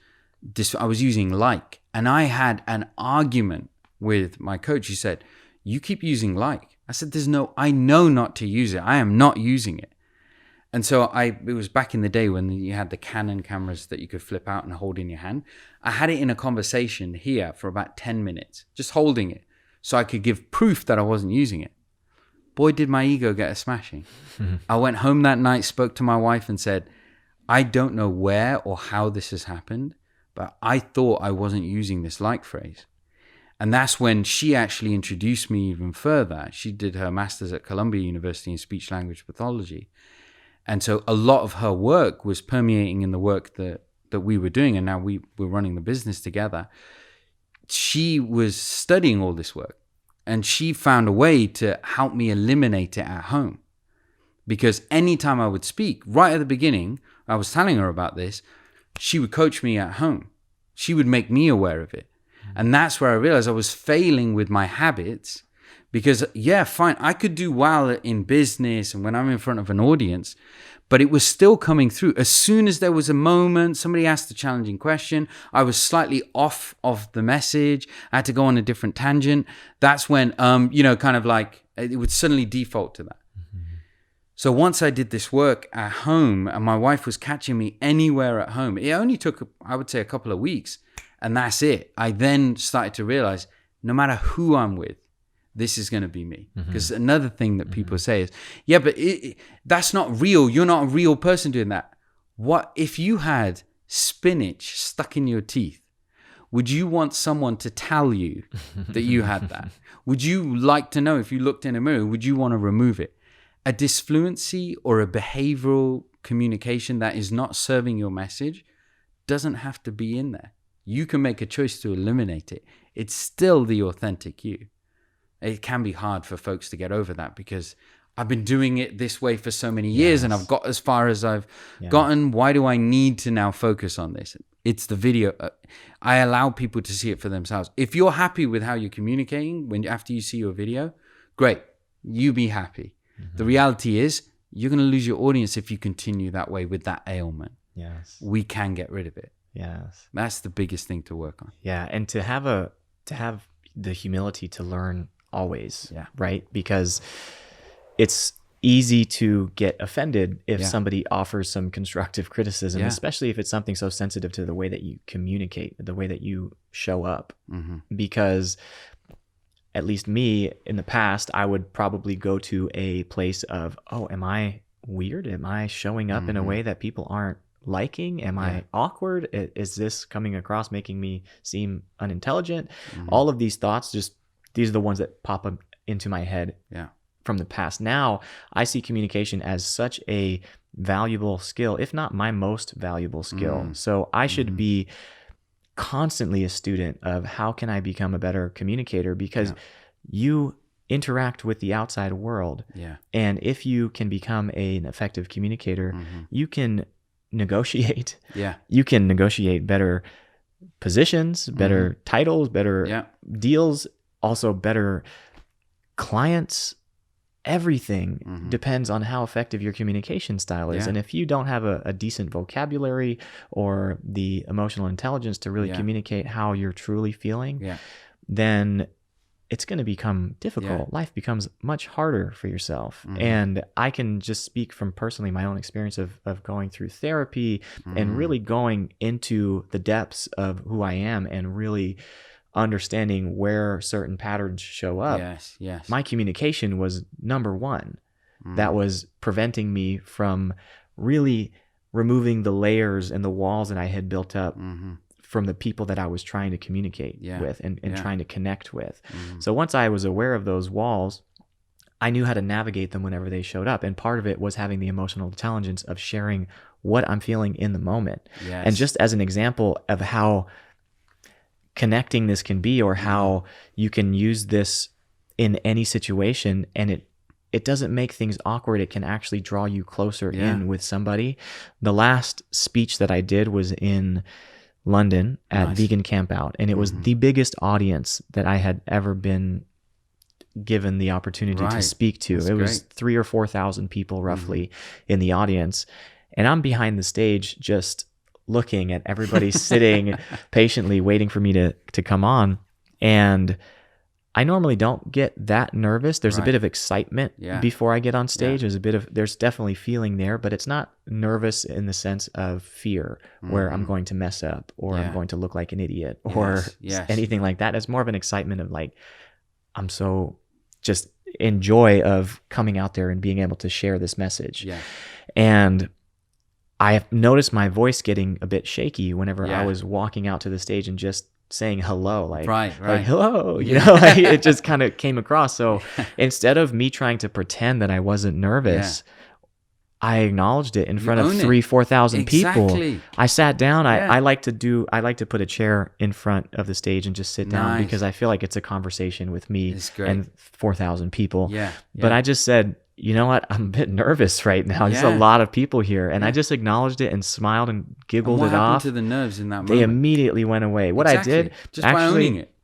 Speaker 1: I was using like. And I had an argument with my coach. He said, you keep using like. I said, I know not to use it. I am not using it. And so it was back in the day when you had the Canon cameras that you could flip out and hold in your hand. I had it in a conversation here for about 10 minutes, just holding it so I could give proof that I wasn't using it. Boy, did my ego get a smashing. I went home that night, spoke to my wife and said, I don't know where or how this has happened, but I thought I wasn't using this like phrase. And that's when she actually introduced me even further. She did her master's at Columbia University in speech language pathology. And so a lot of her work was permeating in the work that we were doing. And now we're running the business together. She was studying all this work. And she found a way to help me eliminate it at home. Because anytime I would speak, right at the beginning, I was telling her about this, she would coach me at home. She would make me aware of it. And that's where I realized I was failing with my habits. Because, fine, I could do well in business and when I'm in front of an audience, but it was still coming through. As soon as there was a moment, somebody asked a challenging question, I was slightly off of the message, I had to go on a different tangent. That's when, kind of like, it would suddenly default to that. So once I did this work at home and my wife was catching me anywhere at home, it only took, I would say, a couple of weeks, and that's it. I then started to realize no matter who I'm with, this is going to be me. Because another thing that people say is, but that's not real. You're not a real person doing that. What if you had spinach stuck in your teeth? Would you want someone to tell you that you had that? Would you like to know, if you looked in a mirror, would you want to remove it? A disfluency or a behavioral communication that is not serving your message doesn't have to be in there. You can make a choice to eliminate it. It's still the authentic you. It can be hard for folks to get over that because I've been doing it this way for so many years and I've got as far as I've gotten. Why do I need to now focus on this? It's the video. I allow people to see it for themselves. If you're happy with how you're communicating after you see your video, great. You be happy. Mm-hmm. The reality is you're going to lose your audience if you continue that way with that ailment.
Speaker 2: Yes.
Speaker 1: We can get rid of it.
Speaker 2: Yes.
Speaker 1: That's the biggest thing to work on.
Speaker 2: Yeah. And to have the humility to learn always.
Speaker 1: Yeah.
Speaker 2: Right. Because it's easy to get offended if somebody offers some constructive criticism, especially if it's something so sensitive to the way that you communicate, the way that you show up. Mm-hmm. Because at least me in the past, I would probably go to a place of, oh, am I weird? Am I showing up in a way that people aren't liking? Am I awkward? Is this coming across making me seem unintelligent? Mm-hmm. All of these thoughts, these are the ones that pop up into my head.
Speaker 1: Yeah.
Speaker 2: From the past. Now I see communication as such a valuable skill, if not my most valuable skill. So I should be constantly a student of how can I become a better communicator, because you interact with the outside world.
Speaker 1: Yeah.
Speaker 2: And if you can become an effective communicator, you can negotiate.
Speaker 1: Yeah.
Speaker 2: You can negotiate better positions, better titles, better deals, also better clients. Everything depends on how effective your communication style is. And if you don't have a decent vocabulary or the emotional intelligence to really communicate how you're truly feeling, then it's going to become difficult. Life becomes much harder for yourself. And I can just speak from personally my own experience of going through therapy and really going into the depths of who I am and really understanding where certain patterns show up.
Speaker 1: Yes.
Speaker 2: My communication was number one. That was preventing me from really removing the layers and the walls that I had built up from the people that I was trying to communicate with and trying to connect with. So once I was aware of those walls, I knew how to navigate them whenever they showed up. And part of it was having the emotional intelligence of sharing what I'm feeling in the moment. And just as an example of how connecting this can be, or how you can use this in any situation and it doesn't make things awkward. It can actually draw you closer in with somebody. The last speech that I did was in London at Vegan Campout, and it was the biggest audience that I had ever been given the opportunity to speak to. It was 3,000 or 4,000 people roughly in the audience, and I'm behind the stage just looking at everybody sitting patiently waiting for me to come on. And I normally don't get that nervous. There's a bit of excitement before I get on stage. There's definitely feeling there, but it's not nervous in the sense of fear where I'm going to mess up or I'm going to look like an idiot or anything like that. It's more of an excitement of like, I'm so just in joy of coming out there and being able to share this message. And I noticed my voice getting a bit shaky whenever I was walking out to the stage and just saying hello, like hello, like it just kind of came across. So instead of me trying to pretend that I wasn't nervous, I acknowledged it in front of 3,000-4,000 people. I sat down. I like to put a chair in front of the stage and just sit down because I feel like it's a conversation with me and 4,000 people. But I just said, you know what? I'm a bit nervous right now. There's a lot of people here. And I just acknowledged it and smiled and giggled it off.
Speaker 1: What happened to the nerves in that moment?
Speaker 2: They immediately went away. What I did,
Speaker 1: just by owning it.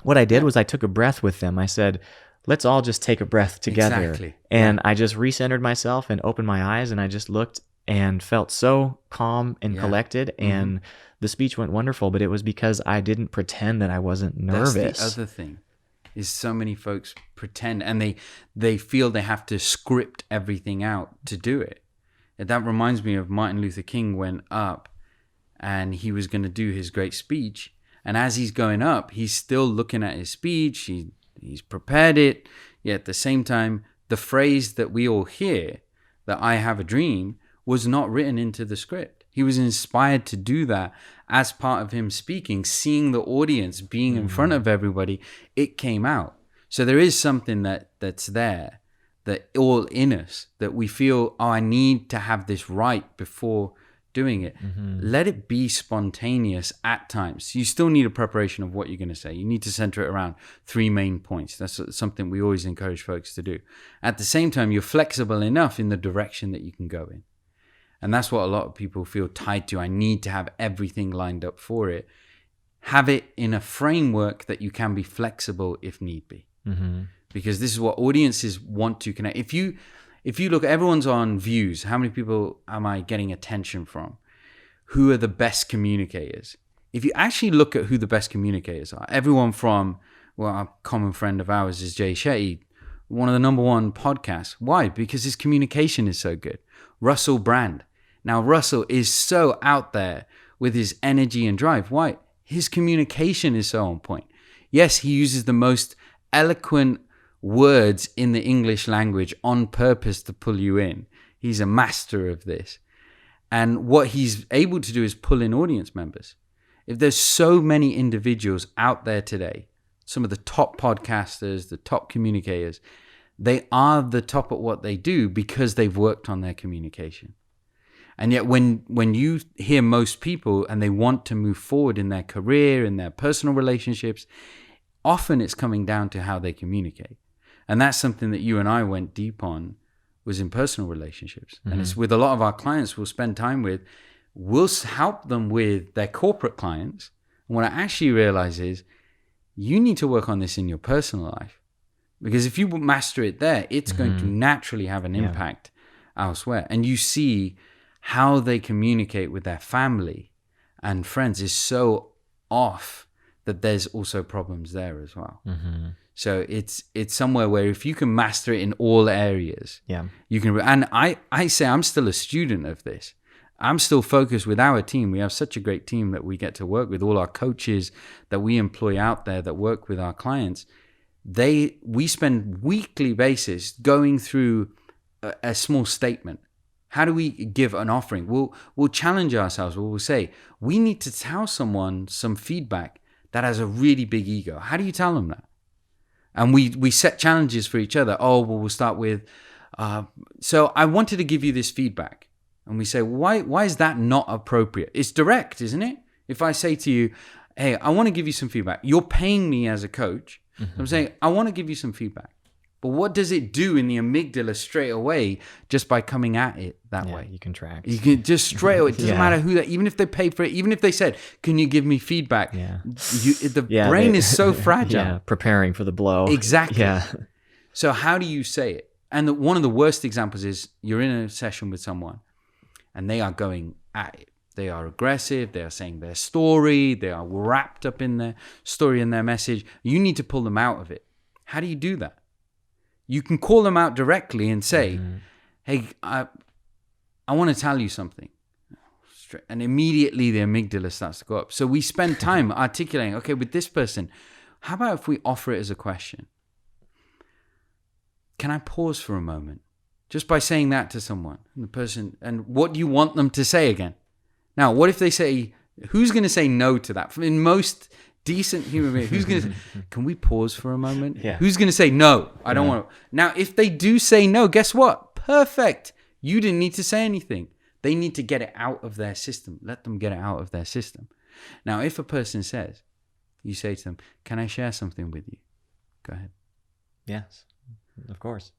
Speaker 2: What I did was I took a breath with them. I said, let's all just take a breath together. And I just recentered myself and opened my eyes and I just looked and felt so calm and collected. And the speech went wonderful, but it was because I didn't pretend that I wasn't nervous.
Speaker 1: That's the other thing. Is so many folks pretend and they feel they have to script everything out to do it. And that reminds me of Martin Luther King went up and he was going to do his great speech. And as he's going up, he's still looking at his speech. He's prepared it. Yet at the same time, the phrase that we all hear, that I have a dream, was not written into the script. He was inspired to do that as part of him speaking, seeing the audience, being in front of everybody. It came out. So there is something that's there, that all in us, that we feel, oh, I need to have this right before doing it. Let it be spontaneous at times. You still need a preparation of what you're going to say. You need to center it around 3 main points. That's something we always encourage folks to do. At the same time, you're flexible enough in the direction that you can go in. And that's what a lot of people feel tied to. I need to have everything lined up for it. Have it in a framework that you can be flexible if need be. Because this is what audiences want to connect. If you look, everyone's on views. How many people am I getting attention from? Who are the best communicators? If you actually look at who the best communicators are, everyone from, well, a common friend of ours is Jay Shetty, one of the #1 podcasts. Why? Because his communication is so good. Russell Brand. Now, Russell is so out there with his energy and drive. Why? His communication is so on point. Yes, he uses the most eloquent words in the English language on purpose to pull you in. He's a master of this. And what he's able to do is pull in audience members. If there's so many individuals out there today, some of the top podcasters, the top communicators, they are the top at what they do because they've worked on their communication. And yet when you hear most people and they want to move forward in their career, in their personal relationships, often it's coming down to how they communicate. And that's something that you and I went deep on, was in personal relationships. And it's with a lot of our clients we'll spend time with. We'll help them with their corporate clients. And what I actually realize is you need to work on this in your personal life. Because if you master it there, it's going to naturally have an impact elsewhere. And you see how they communicate with their family and friends is so off that there's also problems there as well. So it's somewhere where if you can master it in all areas, you can. And I say I'm still a student of this. I'm still focused with our team. We have such a great team that we get to work with, all our coaches that we employ out there that work with our clients. We spend weekly basis going through a small statement. How do we give an offering? We'll challenge ourselves. We'll say, we need to tell someone some feedback that has a really big ego. How do you tell them that? And we set challenges for each other. Oh, well, we'll start with, so I wanted to give you this feedback. And we say, why is that not appropriate? It's direct, isn't it? If I say to you, hey, I want to give you some feedback. You're paying me as a coach. So I'm saying, I want to give you some feedback. But what does it do in the amygdala straight away just by coming at it that way?
Speaker 2: You contract.
Speaker 1: You can just straight away. It doesn't matter who that. Even if they pay for it, even if they said, "Can you give me feedback?" The brain is so fragile.
Speaker 2: Preparing for the blow.
Speaker 1: Exactly. So how do you say it? And one of the worst examples is you're in a session with someone, and they are going at it. They are aggressive. They are saying their story. They are wrapped up in their story and their message. You need to pull them out of it. How do you do that? You can call them out directly and say, hey, I want to tell you something. And immediately the amygdala starts to go up. So we spend time articulating, okay, with this person, how about if we offer it as a question? Can I pause for a moment? Just by saying that to someone, and the person, and what do you want them to say again? Now, what if they say, who's going to say no to that? In most decent human being, who's going to say, can we pause for a moment? Who's going to say, no, I don't want to. Now, if they do say no, guess what? Perfect. You didn't need to say anything. They need to get it out of their system. Let them get it out of their system. Now, if a person says, you say to them, can I share something with you? Go ahead.
Speaker 2: Yes, of course.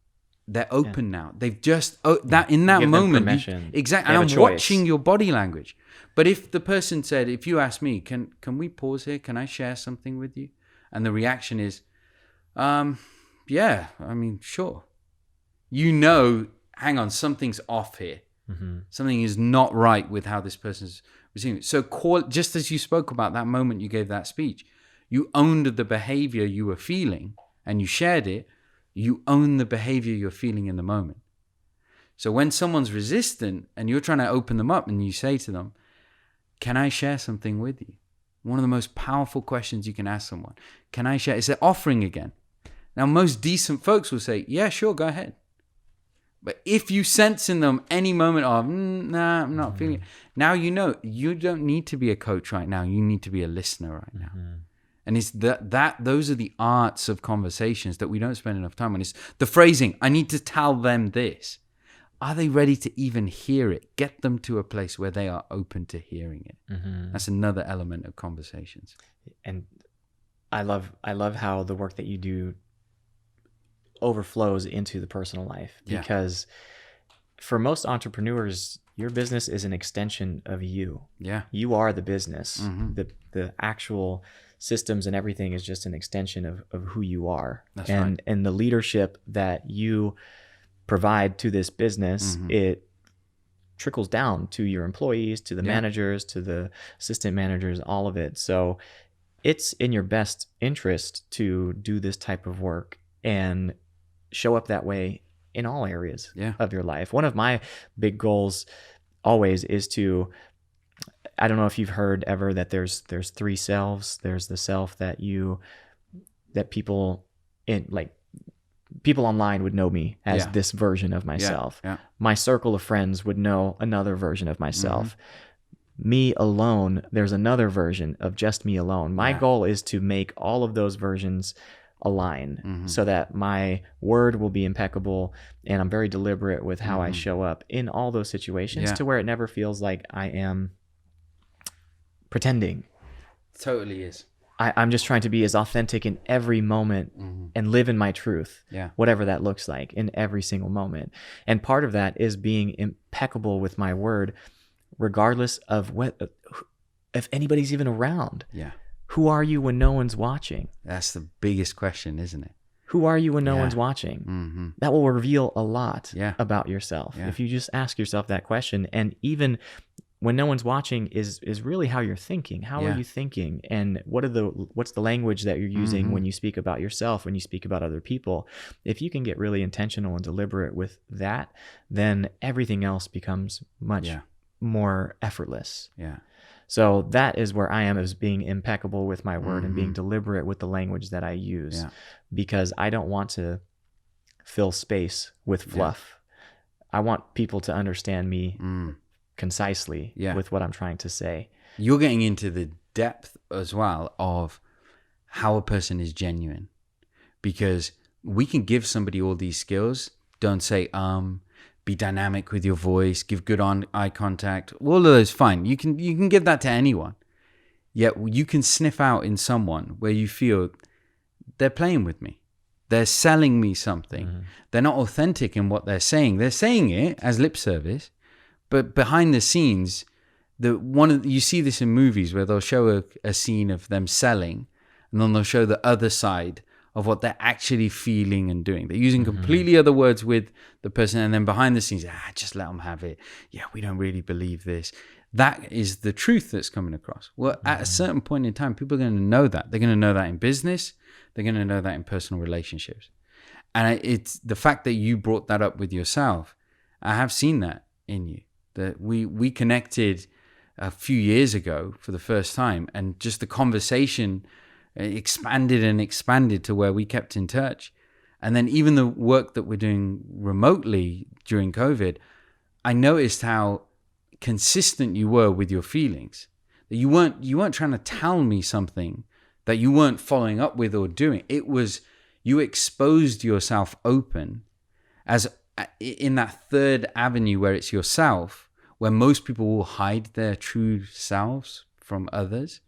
Speaker 1: They're open now. They've just, that in that moment. Exactly. And I'm watching your body language. But if the person said, if you ask me, can we pause here? Can I share something with you? And the reaction is, yeah, I mean, sure. You know, hang on, something's off here. Something is not right with how this person's receiving it. So just as you spoke about that moment you gave that speech, you owned the behavior you were feeling and you shared it. You own the behavior you're feeling in the moment. So when someone's resistant and you're trying to open them up and you say to them, can I share something with you? One of the most powerful questions you can ask someone. Can I share? It's an offering again. Now, most decent folks will say, yeah, sure, go ahead. But if you sense in them any moment of, nah, I'm not feeling it, now you know you don't need to be a coach right now. You need to be a listener right now. And it's those are the arts of conversations that we don't spend enough time on. It's the phrasing. I need to tell them this. Are they ready to even hear it? Get them to a place where they are open to hearing it. That's another element of conversations.
Speaker 2: And I love how the work that you do overflows into the personal life, because for most entrepreneurs, your business is an extension of you.
Speaker 1: Yeah.
Speaker 2: You are the business. The actual systems and everything is just an extension of who you are.
Speaker 1: That's right.
Speaker 2: And the leadership that you provide to this business, it trickles down to your employees, to the managers, to the assistant managers, all of it. So it's in your best interest to do this type of work and show up that way in all areas of your life. One of my big goals always is to, I don't know if you've heard ever that there's 3 selves. There's the self that people online would know me as this version of myself. My circle of friends would know another version of myself. Me alone, there's another version of just me alone. My goal is to make all of those versions align so that my word will be impeccable, and I'm very deliberate with how I show up in all those situations to where it never feels like I am pretending.
Speaker 1: Totally is.
Speaker 2: I'm just trying to be as authentic in every moment and live in my truth, whatever that looks like in every single moment. And part of that is being impeccable with my word, regardless of if anybody's even around.
Speaker 1: Yeah.
Speaker 2: Who are you when no one's watching?
Speaker 1: That's the biggest question, isn't it?
Speaker 2: Who are you when no one's watching? That will reveal a lot about yourself.
Speaker 1: Yeah.
Speaker 2: If you just ask yourself that question, and even when no one's watching is really how you're thinking. How are you thinking? And what's the language that you're using when you speak about yourself, when you speak about other people? If you can get really intentional and deliberate with that, then everything else becomes much more effortless.
Speaker 1: Yeah.
Speaker 2: So that is where I am, is being impeccable with my word and being deliberate with the language that I use, because I don't want to fill space with fluff. I want people to understand me concisely with what I'm trying to say.
Speaker 1: You're getting into the depth as well of how a person is genuine, because we can give somebody all these skills. Don't say be dynamic with your voice, give good eye contact, all of those, fine. You can give that to anyone. Yet you can sniff out in someone where you feel they're playing with me. They're selling me something. They're not authentic in what they're saying. They're saying it as lip service, but behind the scenes, you see this in movies where they'll show a scene of them selling, and then they'll show the other side of what they're actually feeling and doing. They're using completely other words with the person, and then behind the scenes, just let them have it. Yeah, we don't really believe this. That is the truth that's coming across. Well, at a certain point in time, people are going to know that. They're going to know that in business. They're going to know that in personal relationships. And it's the fact that you brought that up with yourself. I have seen that in you. That we connected a few years ago for the first time, and just the conversation expanded and expanded to where we kept in touch. And then even the work that we're doing remotely during COVID, I noticed how consistent you were with your feelings. That you weren't trying to tell me something that you weren't following up with or doing. It was, you exposed yourself open as in that third avenue where it's yourself, where most people will hide their true selves from others.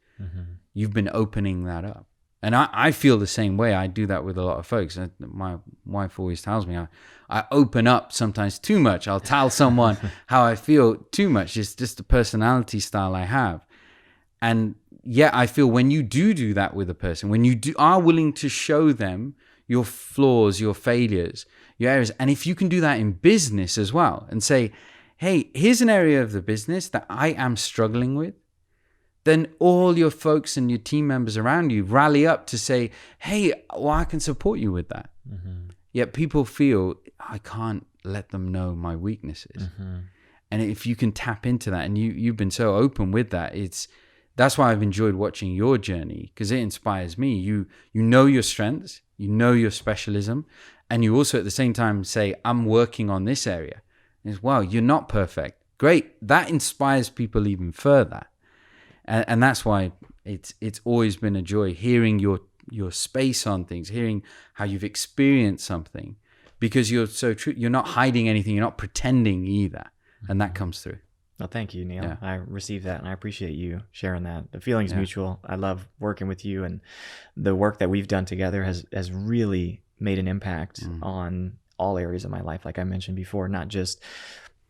Speaker 1: You've been opening that up. And I feel the same way. I do that with a lot of folks. My wife always tells me I open up sometimes too much. I'll tell someone how I feel too much. It's just the personality style I have. And I feel when you do that with a person, when you are willing to show them your flaws, your failures, your areas, and if you can do that in business as well and say, hey, here's an area of the business that I am struggling with, then all your folks and your team members around you rally up to say, hey, well, I can support you with that. Yet people feel, I can't let them know my weaknesses. And if you can tap into that, and you've been so open with that, that's why I've enjoyed watching your journey, because it inspires me. You know your strengths, You know your specialism, and you also at the same time say, I'm working on this area. And it's, wow, you're not perfect. Great. That inspires people even further. And that's why it's always been a joy hearing your space on things, hearing how you've experienced something, because you're so true. You're not hiding anything. You're not pretending either. And that comes through.
Speaker 2: Well, thank you, Neal.
Speaker 1: Yeah.
Speaker 2: I received that, and I appreciate you sharing that. The feeling's mutual. I love working with you, and the work that we've done together has really made an impact on all areas of my life. Like I mentioned before, not just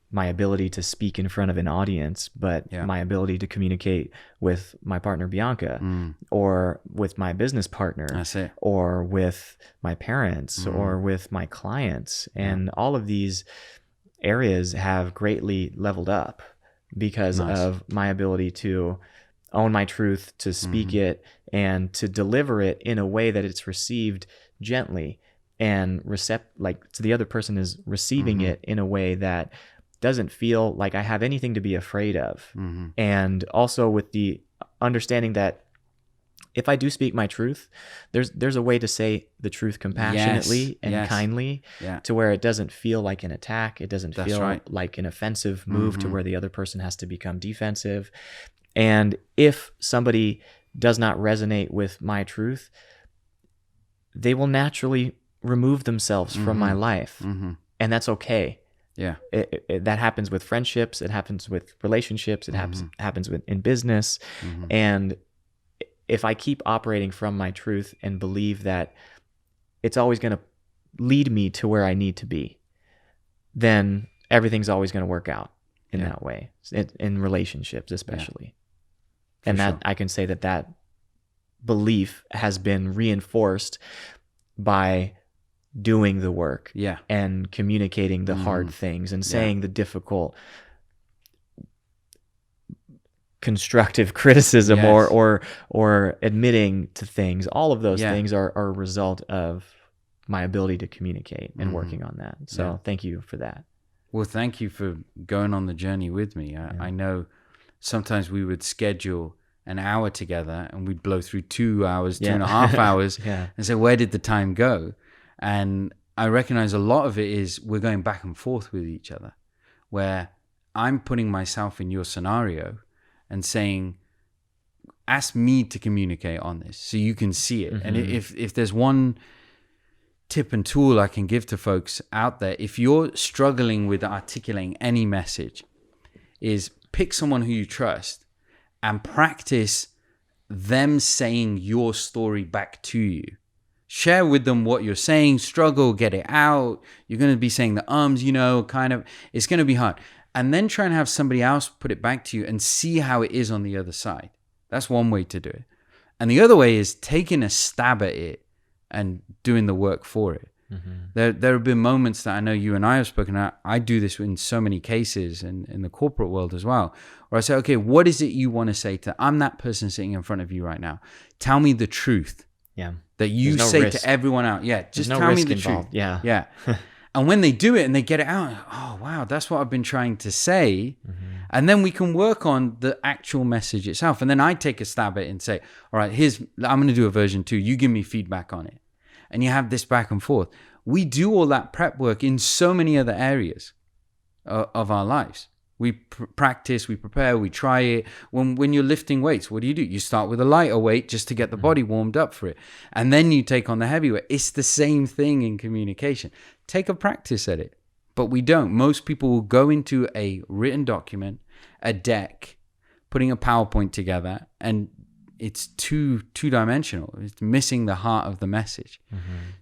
Speaker 2: my ability to speak in front of an audience, but my ability to communicate with my partner, Bianca, or with my business partner,
Speaker 1: That's it.
Speaker 2: or with my parents, or with my clients. And all of these areas have greatly leveled up because of my ability to own my truth, to speak it, and to deliver it in a way that it's received gently and so the other person is receiving it in a way that doesn't feel like I have anything to be afraid of. And also with the understanding that if I do speak my truth, there's a way to say the truth compassionately and kindly to where it doesn't feel like an attack. It doesn't feel like an offensive move to where the other person has to become defensive. And if somebody does not resonate with my truth, they will naturally remove themselves from my life. And that's okay.
Speaker 1: Yeah.
Speaker 2: That happens with friendships. It happens with relationships. It happens in business. And if I keep operating from my truth and believe that it's always going to lead me to where I need to be, then everything's always going to work out in that way, in relationships especially. And that I can say that belief has been reinforced by doing the work and communicating the hard things and saying the difficult constructive criticism or admitting to things. All of those things are a result of my ability to communicate and working on that. So thank you for that.
Speaker 1: Well, thank you for going on the journey with me. I know sometimes we would schedule an hour together and we'd blow through 2 hours, 2.5 hours and say, where did the time go? And I recognize a lot of it is we're going back and forth with each other, where I'm putting myself in your scenario and saying, ask me to communicate on this so you can see it. And if there's one tip and tool I can give to folks out there, if you're struggling with articulating any message, is pick someone who you trust and practice them saying your story back to you. Share with them what you're saying, struggle, get it out. You're going to be saying the ums, it's going to be hard. And then try and have somebody else put it back to you and see how it is on the other side. That's one way to do it. And the other way is taking a stab at it and doing the work for it. There have been moments that I know you and I have spoken about. I do this in so many cases in the corporate world as well, where I say, okay, what is it you want to say I'm that person sitting in front of you right now. Tell me the truth. That you say to everyone out. Just tell me the truth. And when they do it and they get it out, oh, wow, that's what I've been trying to say. And then we can work on the actual message itself. And then I take a stab at it and say, all right, I'm going to do a version 2. You give me feedback on it. And you have this back and forth. We do all that prep work in so many other areas of our lives. We practice, we prepare, we try it. When you're lifting weights, what do? You start with a lighter weight just to get the body warmed up for it. And then you take on the heavy weight. It's the same thing in communication. Take a practice at it. But we don't. Most people will go into a written document, a deck, putting a PowerPoint together, and it's two-dimensional. It's missing the heart of the message.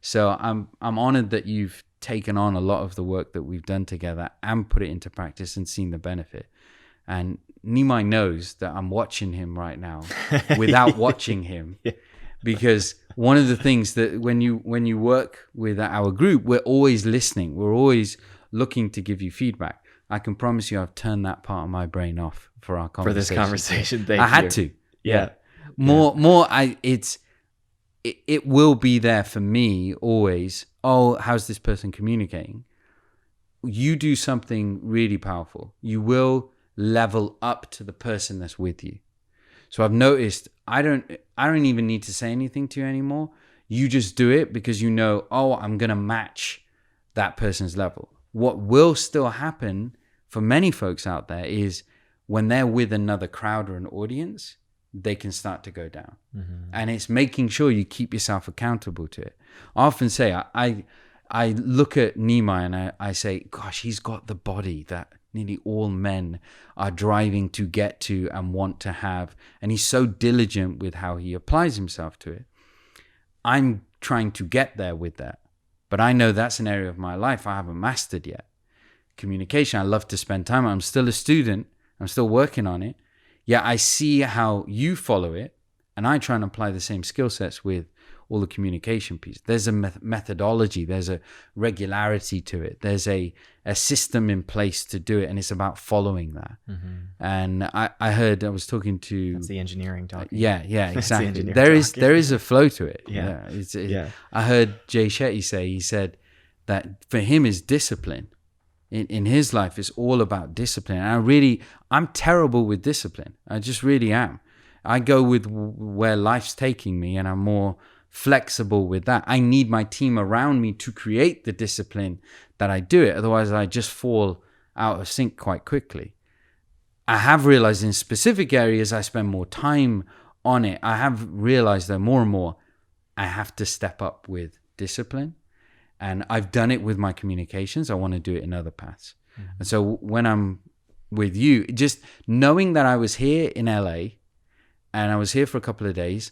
Speaker 1: So I'm honored that you've taken on a lot of the work that we've done together and put it into practice and seen the benefit. And Nimai knows that I'm watching him right now without watching him, because one of the things that when you work with our group, we're always listening. We're always looking to give you feedback. I can promise you I've turned that part of my brain off for our conversation.
Speaker 2: For this conversation, thank you.
Speaker 1: I had to. It will be there for me always. Oh, how's this person communicating? You do something really powerful. You will level up to the person that's with you. So I've noticed I don't even need to say anything to you anymore. You just do it because you know, oh, I'm going to match that person's level. What will still happen for many folks out there is when they're with another crowd or an audience, they can start to go down. And it's making sure you keep yourself accountable to it. I often say, I look at Nimai and I say, gosh, he's got the body that nearly all men are driving to get to and want to have. And he's so diligent with how he applies himself to it. I'm trying to get there with that. But I know that's an area of my life I haven't mastered yet. Communication, I love to spend time. I'm still a student. I'm still working on it. Yeah, I see how you follow it. And I try and apply the same skill sets with all the communication piece. There's a methodology. There's a regularity to it. There's a system in place to do it. And it's about following that. And I was talking to...
Speaker 2: That's the engineering talking.
Speaker 1: Yeah, exactly.
Speaker 2: The
Speaker 1: there is a flow to it.
Speaker 2: Yeah.
Speaker 1: I heard Jay Shetty say, he said that for him is discipline. In his life, it's all about discipline. And I'm terrible with discipline. I just really am. I go with where life's taking me, and I'm more flexible with that. I need my team around me to create the discipline that I do it. Otherwise, I just fall out of sync quite quickly. I have realized in specific areas, I spend more time on it. I have realized that more and more, I have to step up with discipline. And I've done it with my communications. I want to do it in other paths. And so when I'm with you, just knowing that I was here in LA and I was here for a couple of days,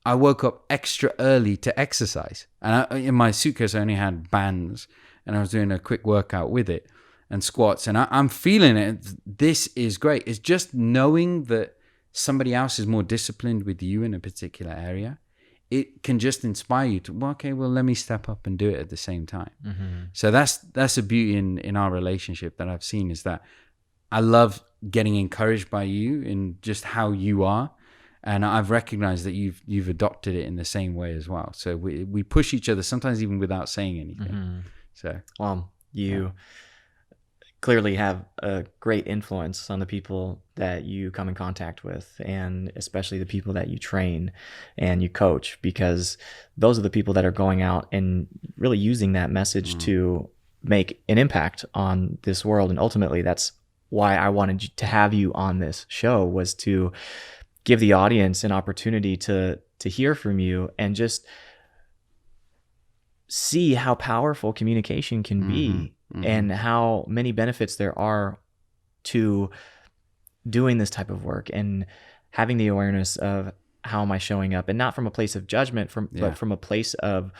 Speaker 1: I woke up extra early to exercise. And in my suitcase, I only had bands, and I was doing a quick workout with it and squats. And I'm feeling it. This is great. It's just knowing that somebody else is more disciplined with you in a particular area. It can just inspire you to, well, let me step up and do it at the same time. So that's a beauty in our relationship that I've seen, is that I love getting encouraged by you in just how you are. And I've recognized that you've adopted it in the same way as well. So we push each other, sometimes even without saying anything. So,
Speaker 2: well, you clearly have a great influence on the people that you come in contact with, and especially the people that you train and you coach, because those are the people that are going out and really using that message to make an impact on this world. And ultimately, that's why I wanted to have you on this show, was to give the audience an opportunity to hear from you and just see how powerful communication can be, and how many benefits there are to doing this type of work, and having the awareness of how am I showing up, and not from a place of judgment, but from a place of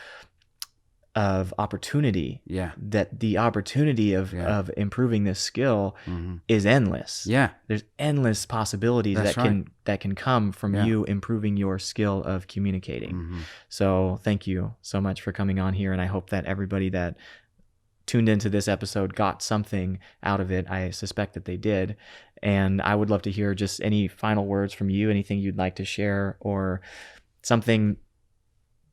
Speaker 2: opportunity. That the opportunity of improving this skill is endless. There's endless possibilities that can come from you improving your skill of communicating. So thank you so much for coming on here, and I hope that everybody that tuned into this episode got something out of it. I suspect that they did. And I would love to hear just any final words from you, anything you'd like to share, or something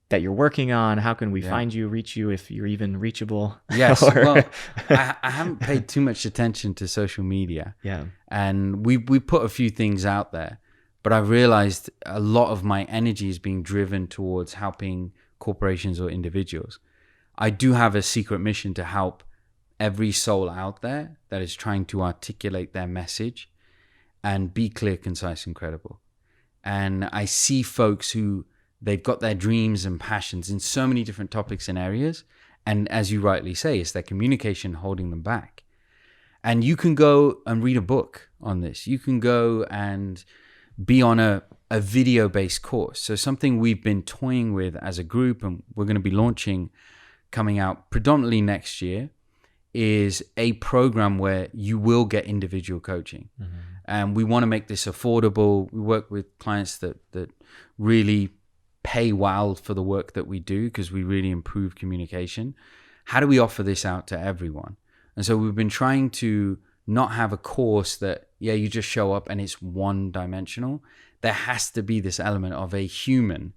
Speaker 2: that you're working on. How can we find you, reach you, if you're even reachable?
Speaker 1: Yes. Well, I haven't paid too much attention to social media. And we put a few things out there, but I've realized a lot of my energy is being driven towards helping corporations or individuals. I do have a secret mission to help every soul out there that is trying to articulate their message and be clear, concise, and credible. And I see folks who they've got their dreams and passions in so many different topics and areas. And as you rightly say, it's their communication holding them back. And you can go and read a book on this. You can go and be on a video-based course. So something we've been toying with as a group, and we're going to be launching, coming out predominantly next year, is a program where you will get individual coaching. And we want to make this affordable. We work with clients that really pay well for the work that we do, because we really improve communication. How do we offer this out to everyone? And so we've been trying to not have a course that, you just show up and it's one dimensional. There has to be this element of a human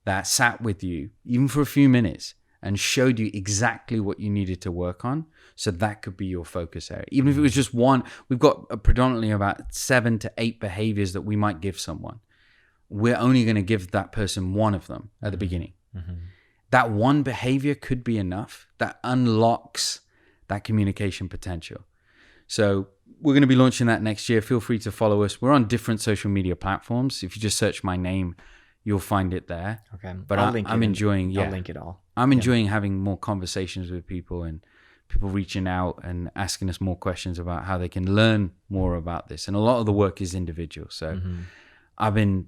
Speaker 1: that sat with you, even for a few minutes, and showed you exactly what you needed to work on. So that could be your focus area. Even if it was just one, we've got predominantly about 7 to 8 behaviors that we might give someone. We're only going to give that person one of them at the beginning. That one behavior could be enough that unlocks that communication potential. So we're going to be launching that next year. Feel free to follow us. We're on different social media platforms. If you just search my name, you'll find it there.
Speaker 2: Okay.
Speaker 1: But I'm enjoying,
Speaker 2: I'll link it all.
Speaker 1: I'm enjoying having more conversations with people and people reaching out and asking us more questions about how they can learn more about this. And a lot of the work is individual. So I've been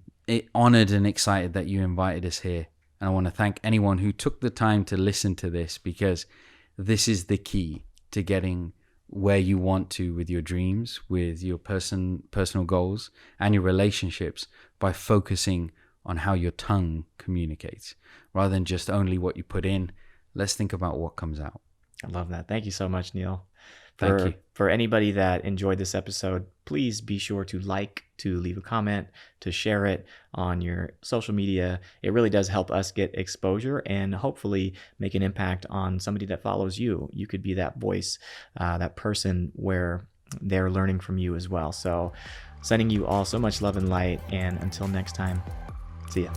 Speaker 1: honored and excited that you invited us here. And I want to thank anyone who took the time to listen to this, because this is the key to getting where you want to with your dreams, with your personal goals and your relationships, by focusing on how your tongue communicates rather than just only what you put in. Let's think about what comes out.
Speaker 2: I love that. Thank you so much, Neal.
Speaker 1: Thank you.
Speaker 2: For anybody that enjoyed this episode, please be sure to to leave a comment, to share it on your social media. It really does help us get exposure and hopefully make an impact on somebody that follows you. You could be that voice, that person where they're learning from you as well. So sending you all so much love and light. And until next time, see ya.